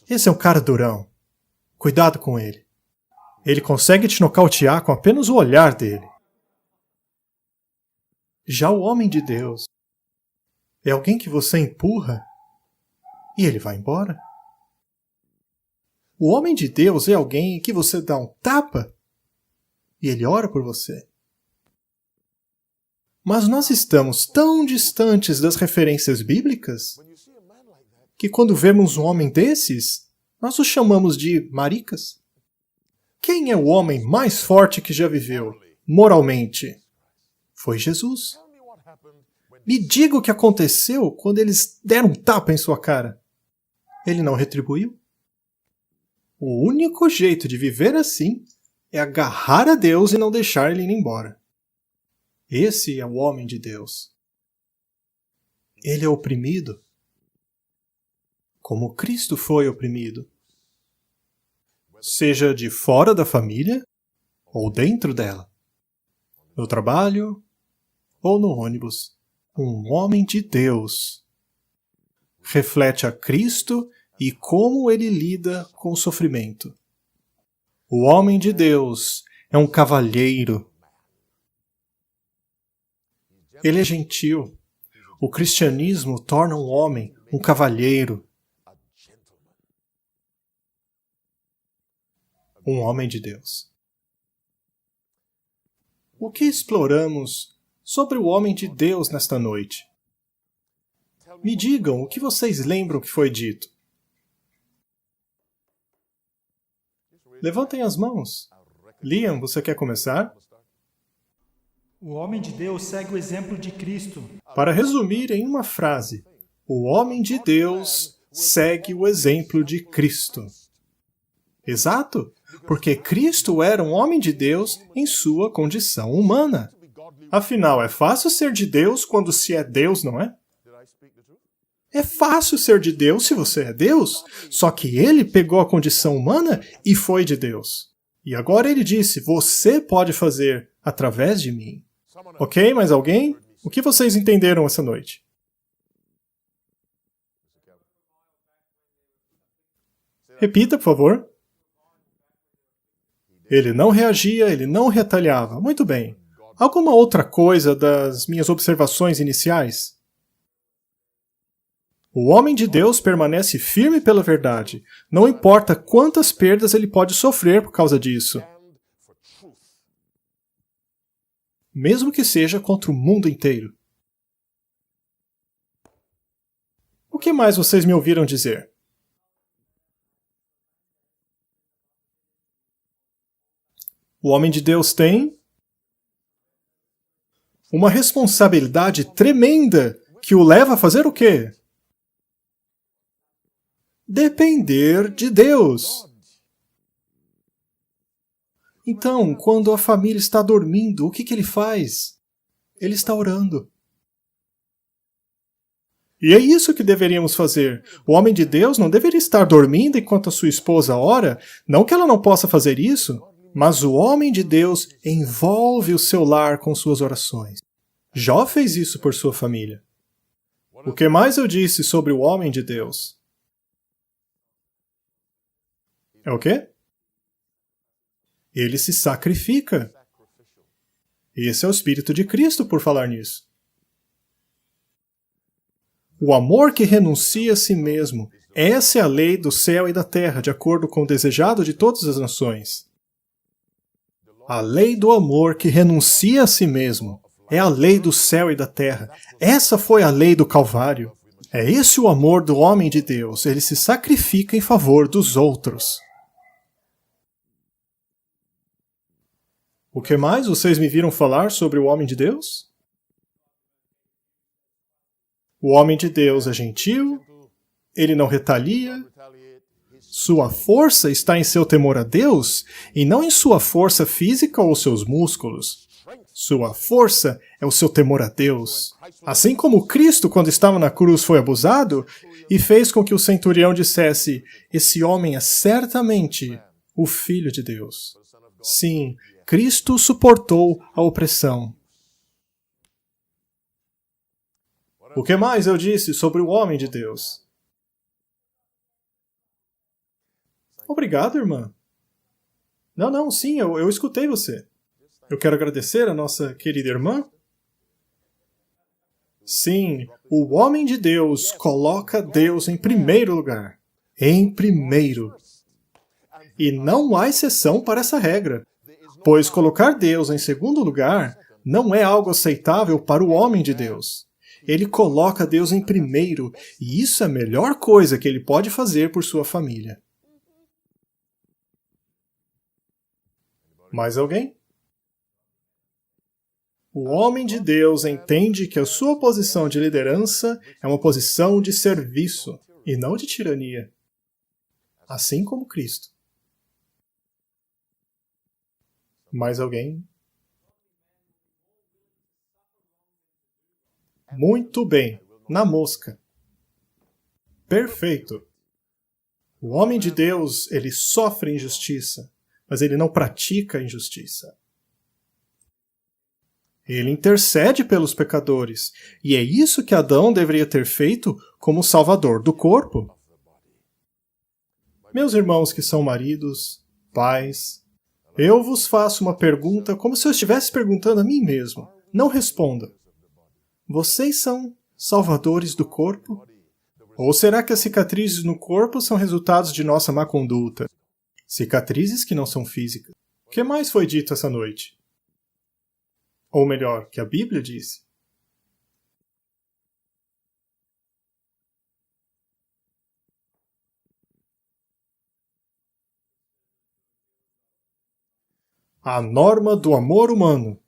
Esse é um cara durão. Cuidado com ele. Ele consegue te nocautear com apenas o olhar dele. Já o homem de Deus é alguém que você empurra e ele vai embora. O homem de Deus é alguém que você dá um tapa e ele ora por você. Mas nós estamos tão distantes das referências bíblicas que quando vemos um homem desses, nós o chamamos de maricas. Quem é o homem mais forte que já viveu, moralmente? Foi Jesus. Me diga o que aconteceu quando eles deram um tapa em sua cara. Ele não retribuiu? O único jeito de viver assim é agarrar a Deus e não deixar ele ir embora. Esse é o homem de Deus. Ele é oprimido, como Cristo foi oprimido. Seja de fora da família ou dentro dela. No trabalho ou no ônibus. Um homem de Deus reflete a Cristo e como ele lida com o sofrimento. O homem de Deus é um cavalheiro. Ele é gentil. O cristianismo torna um homem um cavalheiro. um homem de Deus. O que exploramos sobre o homem de Deus nesta noite? Me digam o que vocês lembram que foi dito. Levantem as mãos. Liam, você quer começar? O homem de Deus segue o exemplo de Cristo. Para resumir em uma frase, o homem de Deus segue o exemplo de Cristo. Exato, porque Cristo era um homem de Deus em sua condição humana. Afinal, é fácil ser de Deus quando se é Deus, não é? É fácil ser de Deus se você é Deus, só que ele pegou a condição humana e foi de Deus. E agora ele disse, você pode fazer através de mim. Ok, mais alguém? O que vocês entenderam essa noite? Repita, por favor. Ele não reagia, ele não retaliava. Muito bem. Alguma outra coisa das minhas observações iniciais? O homem de Deus permanece firme pela verdade. Não importa quantas perdas ele pode sofrer por causa disso. Mesmo que seja contra o mundo inteiro. O que mais vocês me ouviram dizer? O homem de Deus tem uma responsabilidade tremenda que o leva a fazer o quê? Depender de Deus. Então, quando a família está dormindo, o que ele faz? Ele está orando. E é isso que deveríamos fazer. O homem de Deus não deveria estar dormindo enquanto a sua esposa ora, não que ela não possa fazer isso, mas o homem de Deus envolve o seu lar com suas orações. Jó fez isso por sua família. O que mais eu disse sobre o homem de Deus? É o quê? Ele se sacrifica. Esse é o Espírito de Cristo por falar nisso. O amor que renuncia a si mesmo. Essa é a lei do céu e da terra, de acordo com o desejado de todas as nações. A lei do amor que renuncia a si mesmo. É a lei do céu e da terra. Essa foi a lei do Calvário. É esse o amor do homem de Deus. Ele se sacrifica em favor dos outros. O que mais vocês me viram falar sobre o homem de Deus? O homem de Deus é gentil, ele não retalia, sua força está em seu temor a Deus e não em sua força física ou seus músculos. Sua força é o seu temor a Deus. Assim como Cristo, quando estava na cruz, foi abusado e fez com que o centurião dissesse, esse homem é certamente o Filho de Deus. Sim, Cristo suportou a opressão. O que mais eu disse sobre o homem de Deus? Obrigado, irmã. Não, sim, eu escutei você. Eu quero agradecer a nossa querida irmã. Sim, o homem de Deus coloca Deus em primeiro lugar. Em primeiro. E não há exceção para essa regra. Pois colocar Deus em segundo lugar não é algo aceitável para o homem de Deus. Ele coloca Deus em primeiro, e isso é a melhor coisa que ele pode fazer por sua família. Mais alguém? O homem de Deus entende que a sua posição de liderança é uma posição de serviço, e não de tirania. Assim como Cristo. Mais alguém? Muito bem, na mosca. Perfeito. O homem de Deus, ele sofre injustiça, mas ele não pratica injustiça. Ele intercede pelos pecadores, e é isso que Adão deveria ter feito como salvador do corpo. Meus irmãos que são maridos, pais, eu vos faço uma pergunta como se eu estivesse perguntando a mim mesmo. Não responda. Vocês são salvadores do corpo? Ou será que as cicatrizes no corpo são resultados de nossa má conduta? Cicatrizes que não são físicas. O que mais foi dito essa noite? Ou melhor, que a Bíblia disse? A norma do amor humano.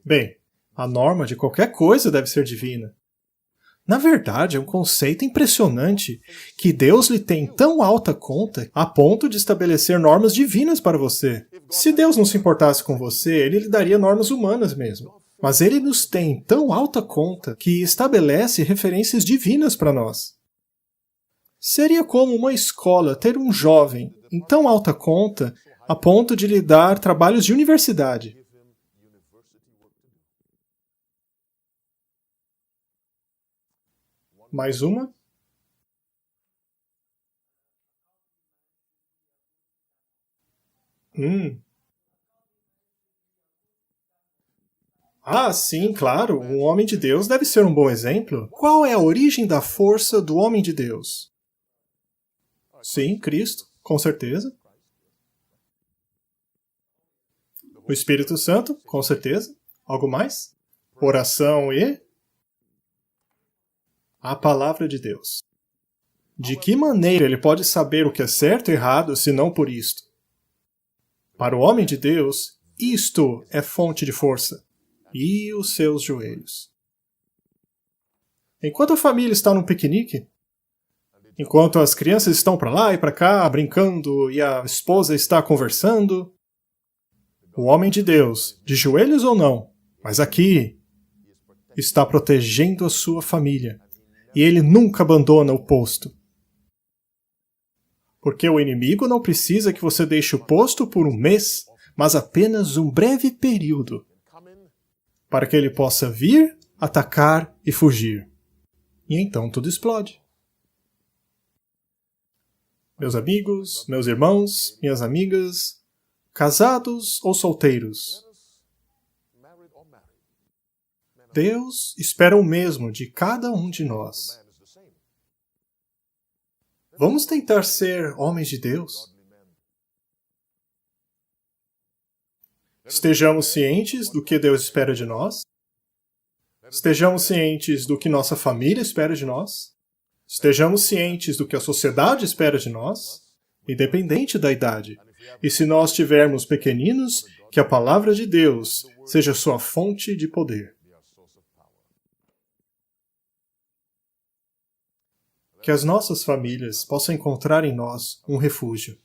Bem, a norma de qualquer coisa deve ser divina. Na verdade, é um conceito impressionante que Deus lhe tem tão alta conta a ponto de estabelecer normas divinas para você. Se Deus não se importasse com você, ele lhe daria normas humanas mesmo. Mas ele nos tem tão alta conta que estabelece referências divinas para nós. Seria como uma escola ter um jovem em tão alta conta a ponto de lhe dar trabalhos de universidade. Mais uma? Ah, sim, claro. Um homem de Deus deve ser um bom exemplo. Qual é a origem da força do homem de Deus? Sim, Cristo, com certeza. O Espírito Santo, com certeza. Algo mais? Oração e... a palavra de Deus. De que maneira ele pode saber o que é certo e errado, se não por isto? Para o homem de Deus, isto é fonte de força. E os seus joelhos. Enquanto a família está num piquenique, enquanto as crianças estão para lá e para cá, brincando, e a esposa está conversando, o homem de Deus, de joelhos ou não, mas aqui, está protegendo a sua família. E ele nunca abandona o posto. Porque o inimigo não precisa que você deixe o posto por um mês, mas apenas um breve período, para que ele possa vir, atacar e fugir. E então tudo explode. Meus amigos, meus irmãos, minhas amigas, casados ou solteiros, Deus espera o mesmo de cada um de nós. Vamos tentar ser homens de Deus? Estejamos cientes do que Deus espera de nós? Estejamos cientes do que nossa família espera de nós? Estejamos cientes do que a sociedade espera de nós? Independente da idade. E se nós tivermos pequeninos, que a palavra de Deus seja sua fonte de poder. Que as nossas famílias possam encontrar em nós um refúgio.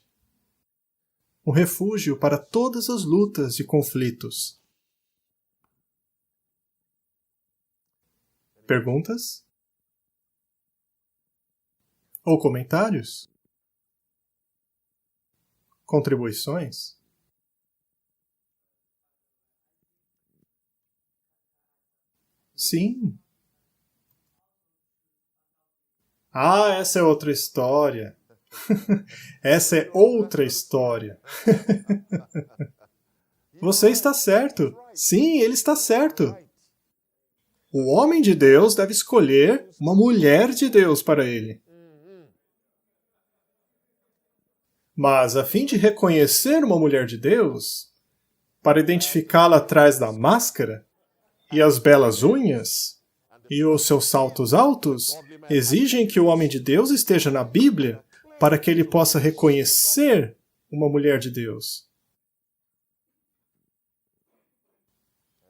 Um refúgio para todas as lutas e conflitos. Perguntas? Ou comentários? Contribuições? Sim. Ah, essa é outra história. Essa é outra história. Você está certo. Sim, ele está certo. O homem de Deus deve escolher uma mulher de Deus para ele. Mas, a fim de reconhecer uma mulher de Deus, para identificá-la atrás da máscara, e as belas unhas, e os seus saltos altos, exigem que o homem de Deus esteja na Bíblia para que ele possa reconhecer uma mulher de Deus.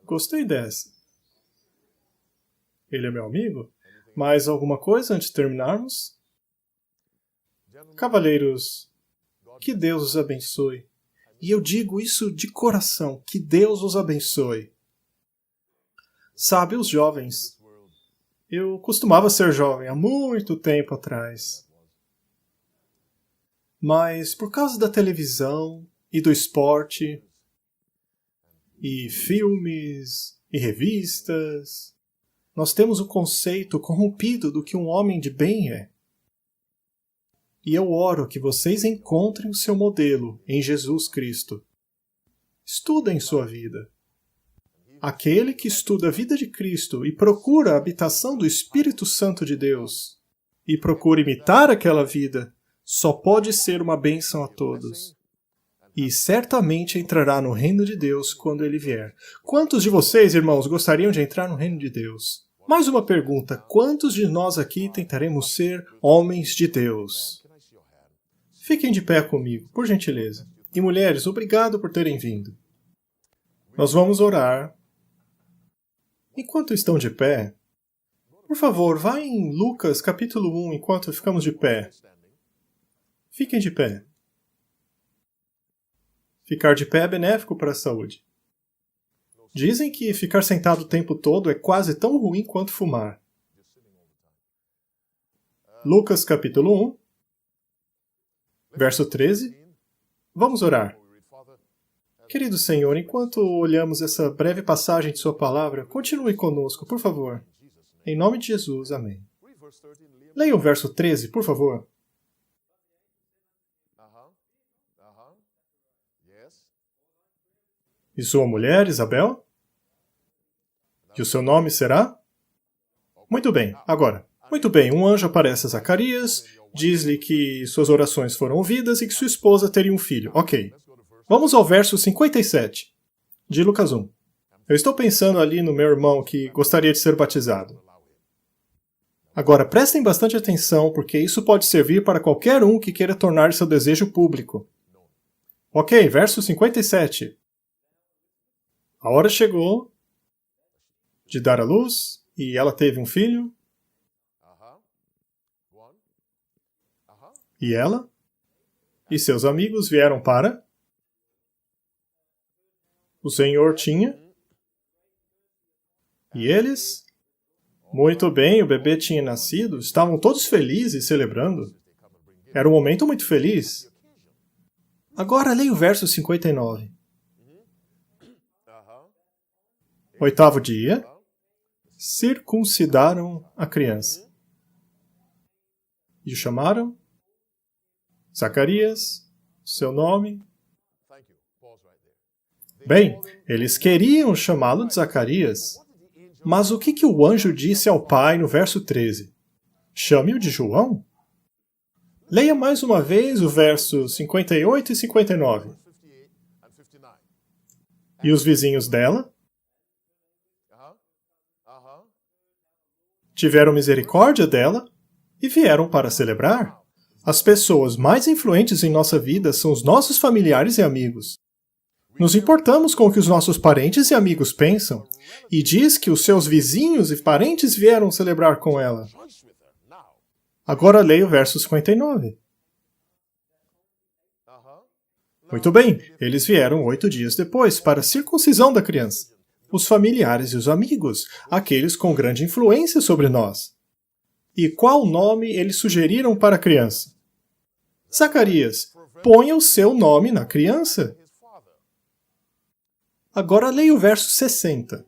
Gostei dessa. Ele é meu amigo? Mais alguma coisa antes de terminarmos? Cavalheiros, que Deus os abençoe. E eu digo isso de coração, que Deus os abençoe. Sabe, os jovens, eu costumava ser jovem há muito tempo atrás. Mas por causa da televisão e do esporte, e filmes e revistas, nós temos o conceito corrompido do que um homem de bem é. E eu oro que vocês encontrem o seu modelo em Jesus Cristo. Estudem sua vida. Aquele que estuda a vida de Cristo e procura a habitação do Espírito Santo de Deus, e procura imitar aquela vida, só pode ser uma bênção a todos. E certamente entrará no reino de Deus quando ele vier. Quantos de vocês, irmãos, gostariam de entrar no reino de Deus? Mais uma pergunta. Quantos de nós aqui tentaremos ser homens de Deus? Fiquem de pé comigo, por gentileza. E mulheres, obrigado por terem vindo. Nós vamos orar. Enquanto estão de pé, por favor, vá em Lucas capítulo 1 enquanto ficamos de pé. Fiquem de pé. Ficar de pé é benéfico para a saúde. Dizem que ficar sentado o tempo todo é quase tão ruim quanto fumar. Lucas capítulo 1, verso 13. Vamos orar. Querido Senhor, enquanto olhamos essa breve passagem de sua palavra, continue conosco, por favor. Em nome de Jesus, amém. Leia o verso 13, por favor. E sua mulher, Isabel? E o seu nome será? Muito bem, agora. Muito bem, um anjo aparece a Zacarias, diz-lhe que suas orações foram ouvidas e que sua esposa teria um filho. Ok. Vamos ao verso 57, de Lucas 1. Eu estou pensando ali no meu irmão que gostaria de ser batizado. Agora, prestem bastante atenção, porque isso pode servir para qualquer um que queira tornar seu desejo público. Ok, verso 57. A hora chegou de dar à luz, e ela teve um filho. E ela e seus amigos vieram para... O Senhor tinha... E eles... Muito bem, o bebê tinha nascido, estavam todos felizes celebrando. Era um momento muito feliz. Agora leia o verso 59. Oitavo dia, circuncidaram a criança. E o chamaram Zacarias, seu nome. Bem, eles queriam chamá-lo de Zacarias, mas o que o anjo disse ao pai no verso 13? Chame-o de João? Leia mais uma vez o verso 58 e 59. E os vizinhos dela tiveram misericórdia dela e vieram para celebrar. As pessoas mais influentes em nossa vida são os nossos familiares e amigos. Nos importamos com o que os nossos parentes e amigos pensam, e diz que os seus vizinhos e parentes vieram celebrar com ela. Agora leia o verso 59. Muito bem, eles vieram 8 dias depois para a circuncisão da criança. Os familiares e os amigos, aqueles com grande influência sobre nós. E qual nome eles sugeriram para a criança? Zacarias, ponha o seu nome na criança. Agora leia o verso 60.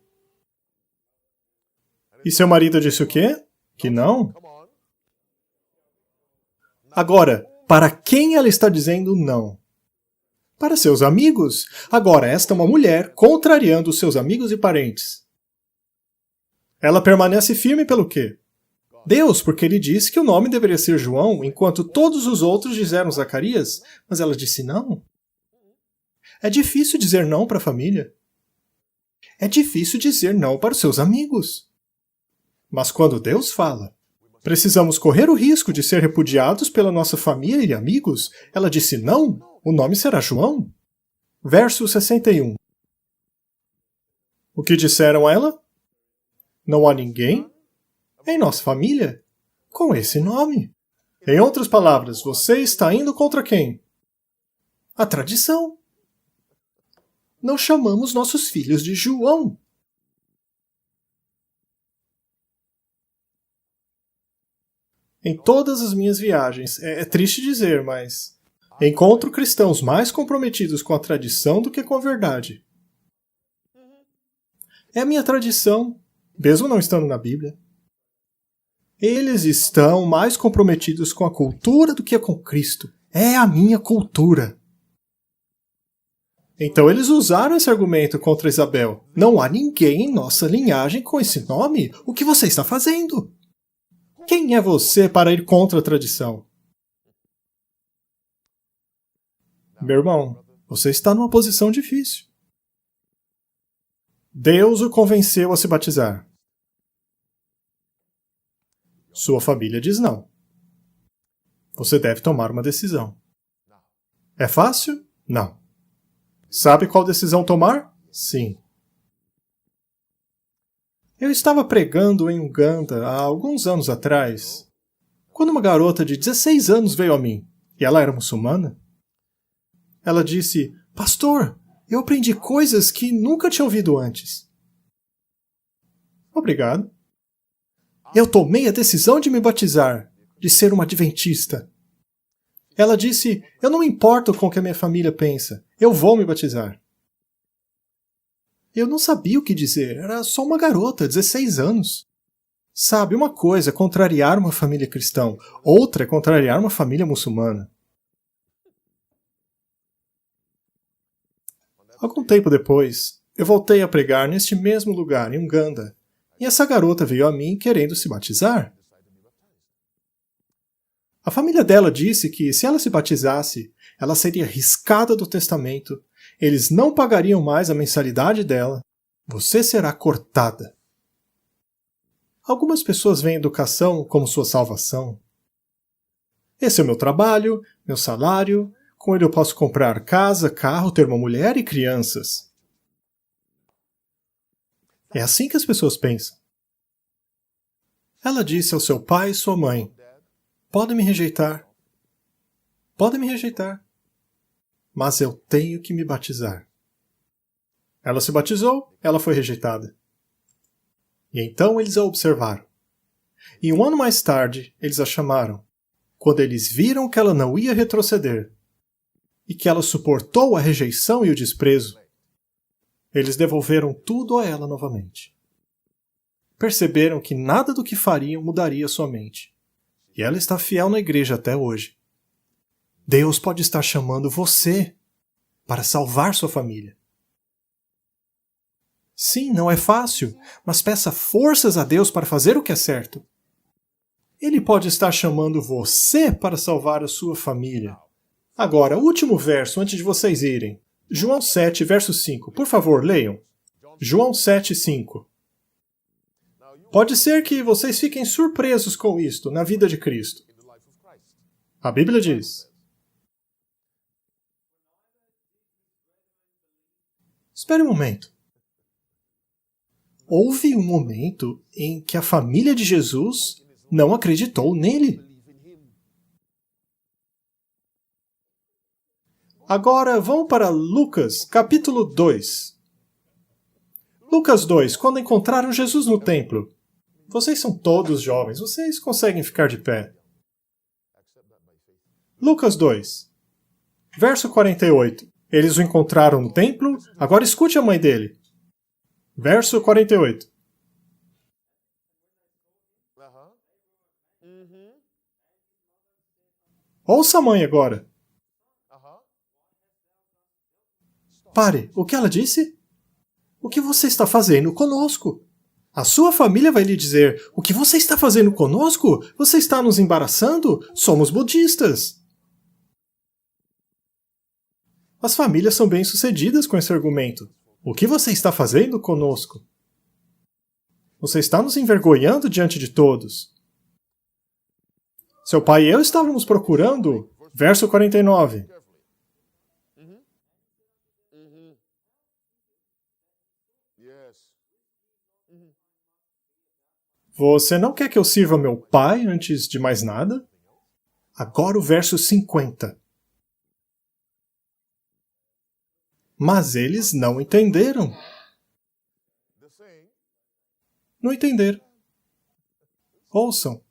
E seu marido disse o quê? Que não? Agora, para quem ela está dizendo não? Para seus amigos. Agora, esta é uma mulher contrariando os seus amigos e parentes. Ela permanece firme pelo quê? Deus, porque ele disse que o nome deveria ser João, enquanto todos os outros disseram Zacarias, mas ela disse não. É difícil dizer não para a família. É difícil dizer não para os seus amigos. Mas quando Deus fala, precisamos correr o risco de ser repudiados pela nossa família e amigos. Ela disse não, o nome será João. Verso 61. O que disseram a ela? Não há ninguém em nossa família com esse nome. Em outras palavras, você está indo contra quem? A tradição. Não chamamos nossos filhos de João. Em todas as minhas viagens, é triste dizer, mas encontro cristãos mais comprometidos com a tradição do que com a verdade. É a minha tradição, mesmo não estando na Bíblia. Eles estão mais comprometidos com a cultura do que com Cristo. É a minha cultura. Então eles usaram esse argumento contra Isabel. Não há ninguém em nossa linhagem com esse nome. O que você está fazendo? Quem é você para ir contra a tradição? Meu irmão, você está numa posição difícil. Deus o convenceu a se batizar. Sua família diz não. Você deve tomar uma decisão. É fácil? Não. Sabe qual decisão tomar? Sim. Eu estava pregando em Uganda há alguns anos atrás, quando uma garota de 16 anos veio a mim, e ela era muçulmana. Ela disse, pastor, eu aprendi coisas que nunca tinha ouvido antes. Obrigado. Eu tomei a decisão de me batizar, de ser uma adventista. Ela disse, eu não me importo com o que a minha família pensa, eu vou me batizar. Eu não sabia o que dizer, era só uma garota, 16 anos. Sabe, uma coisa é contrariar uma família cristã, outra é contrariar uma família muçulmana. Algum tempo depois, eu voltei a pregar neste mesmo lugar, em Uganda, e essa garota veio a mim querendo se batizar. A família dela disse que, se ela se batizasse, ela seria riscada do testamento, eles não pagariam mais a mensalidade dela, você será cortada. Algumas pessoas veem educação como sua salvação. Esse é o meu trabalho, meu salário, com ele eu posso comprar casa, carro, ter uma mulher e crianças. É assim que as pessoas pensam. Ela disse ao seu pai e sua mãe, podem me rejeitar. Podem me rejeitar. Mas eu tenho que me batizar. Ela se batizou, ela foi rejeitada. E então eles a observaram. E um ano mais tarde, eles a chamaram, quando eles viram que ela não ia retroceder e que ela suportou a rejeição e o desprezo, eles devolveram tudo a ela novamente. Perceberam que nada do que fariam mudaria sua mente. E ela está fiel na igreja até hoje. Deus pode estar chamando você para salvar sua família. Sim, não é fácil, mas peça forças a Deus para fazer o que é certo. Ele pode estar chamando você para salvar a sua família. Agora, o último verso antes de vocês irem. João 7, verso 5. Por favor, leiam. João 7, 5. Pode ser que vocês fiquem surpresos com isto na vida de Cristo. A Bíblia diz. Espere um momento. Houve um momento em que a família de Jesus não acreditou nele. Agora vamos para Lucas, capítulo 2. Lucas 2, quando encontraram Jesus no templo. Vocês são todos jovens, vocês conseguem ficar de pé. Lucas 2, verso 48. Eles o encontraram no templo, agora escute a mãe dele. Verso 48. Ouça a mãe agora. Pare, o que ela disse? O que você está fazendo conosco? A sua família vai lhe dizer, o que você está fazendo conosco? Você está nos embaraçando? Somos budistas. As famílias são bem-sucedidas com esse argumento. O que você está fazendo conosco? Você está nos envergonhando diante de todos. Seu pai e eu estávamos procurando. Verso 49. Você não quer que eu sirva meu pai antes de mais nada? Agora o verso 50. Mas eles não entenderam. Não entenderam. Ouçam.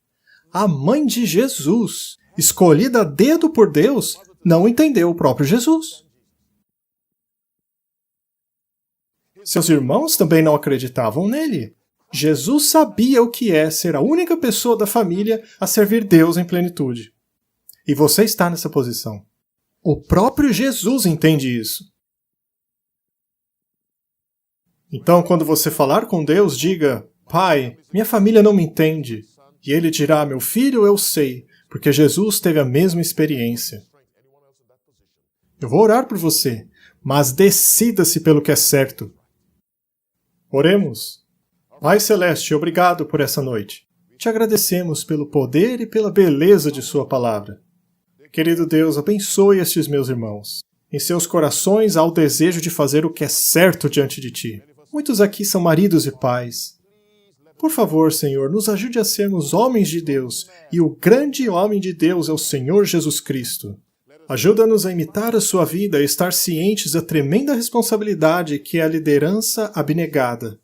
A mãe de Jesus, escolhida a dedo por Deus, não entendeu o próprio Jesus. Seus irmãos também não acreditavam nele. Jesus sabia o que é ser a única pessoa da família a servir Deus em plenitude. E você está nessa posição. O próprio Jesus entende isso. Então, quando você falar com Deus, diga, Pai, minha família não me entende. E ele dirá, meu filho, eu sei, porque Jesus teve a mesma experiência. Eu vou orar por você, mas decida-se pelo que é certo. Oremos. Pai Celeste, obrigado por essa noite. Te agradecemos pelo poder e pela beleza de sua palavra. Querido Deus, abençoe estes meus irmãos. Em seus corações há o desejo de fazer o que é certo diante de Ti. Muitos aqui são maridos e pais. Por favor, Senhor, nos ajude a sermos homens de Deus, e o grande homem de Deus é o Senhor Jesus Cristo. Ajuda-nos a imitar a sua vida e estar cientes da tremenda responsabilidade que é a liderança abnegada.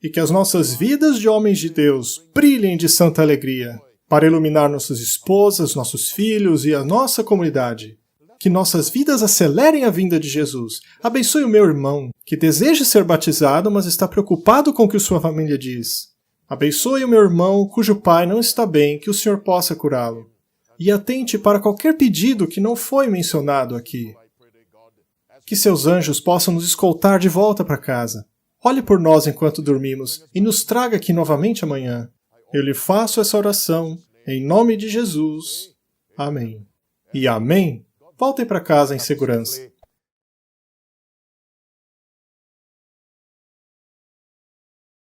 E que as nossas vidas de homens de Deus brilhem de santa alegria, para iluminar nossas esposas, nossos filhos e a nossa comunidade. Que nossas vidas acelerem a vinda de Jesus. Abençoe o meu irmão, que deseja ser batizado, mas está preocupado com o que sua família diz. Abençoe o meu irmão, cujo pai não está bem, que o Senhor possa curá-lo. E atente para qualquer pedido que não foi mencionado aqui. Que seus anjos possam nos escoltar de volta para casa. Olhe por nós enquanto dormimos e nos traga aqui novamente amanhã. Eu lhe faço essa oração, em nome de Jesus. Amém. E amém. Voltem para casa em segurança.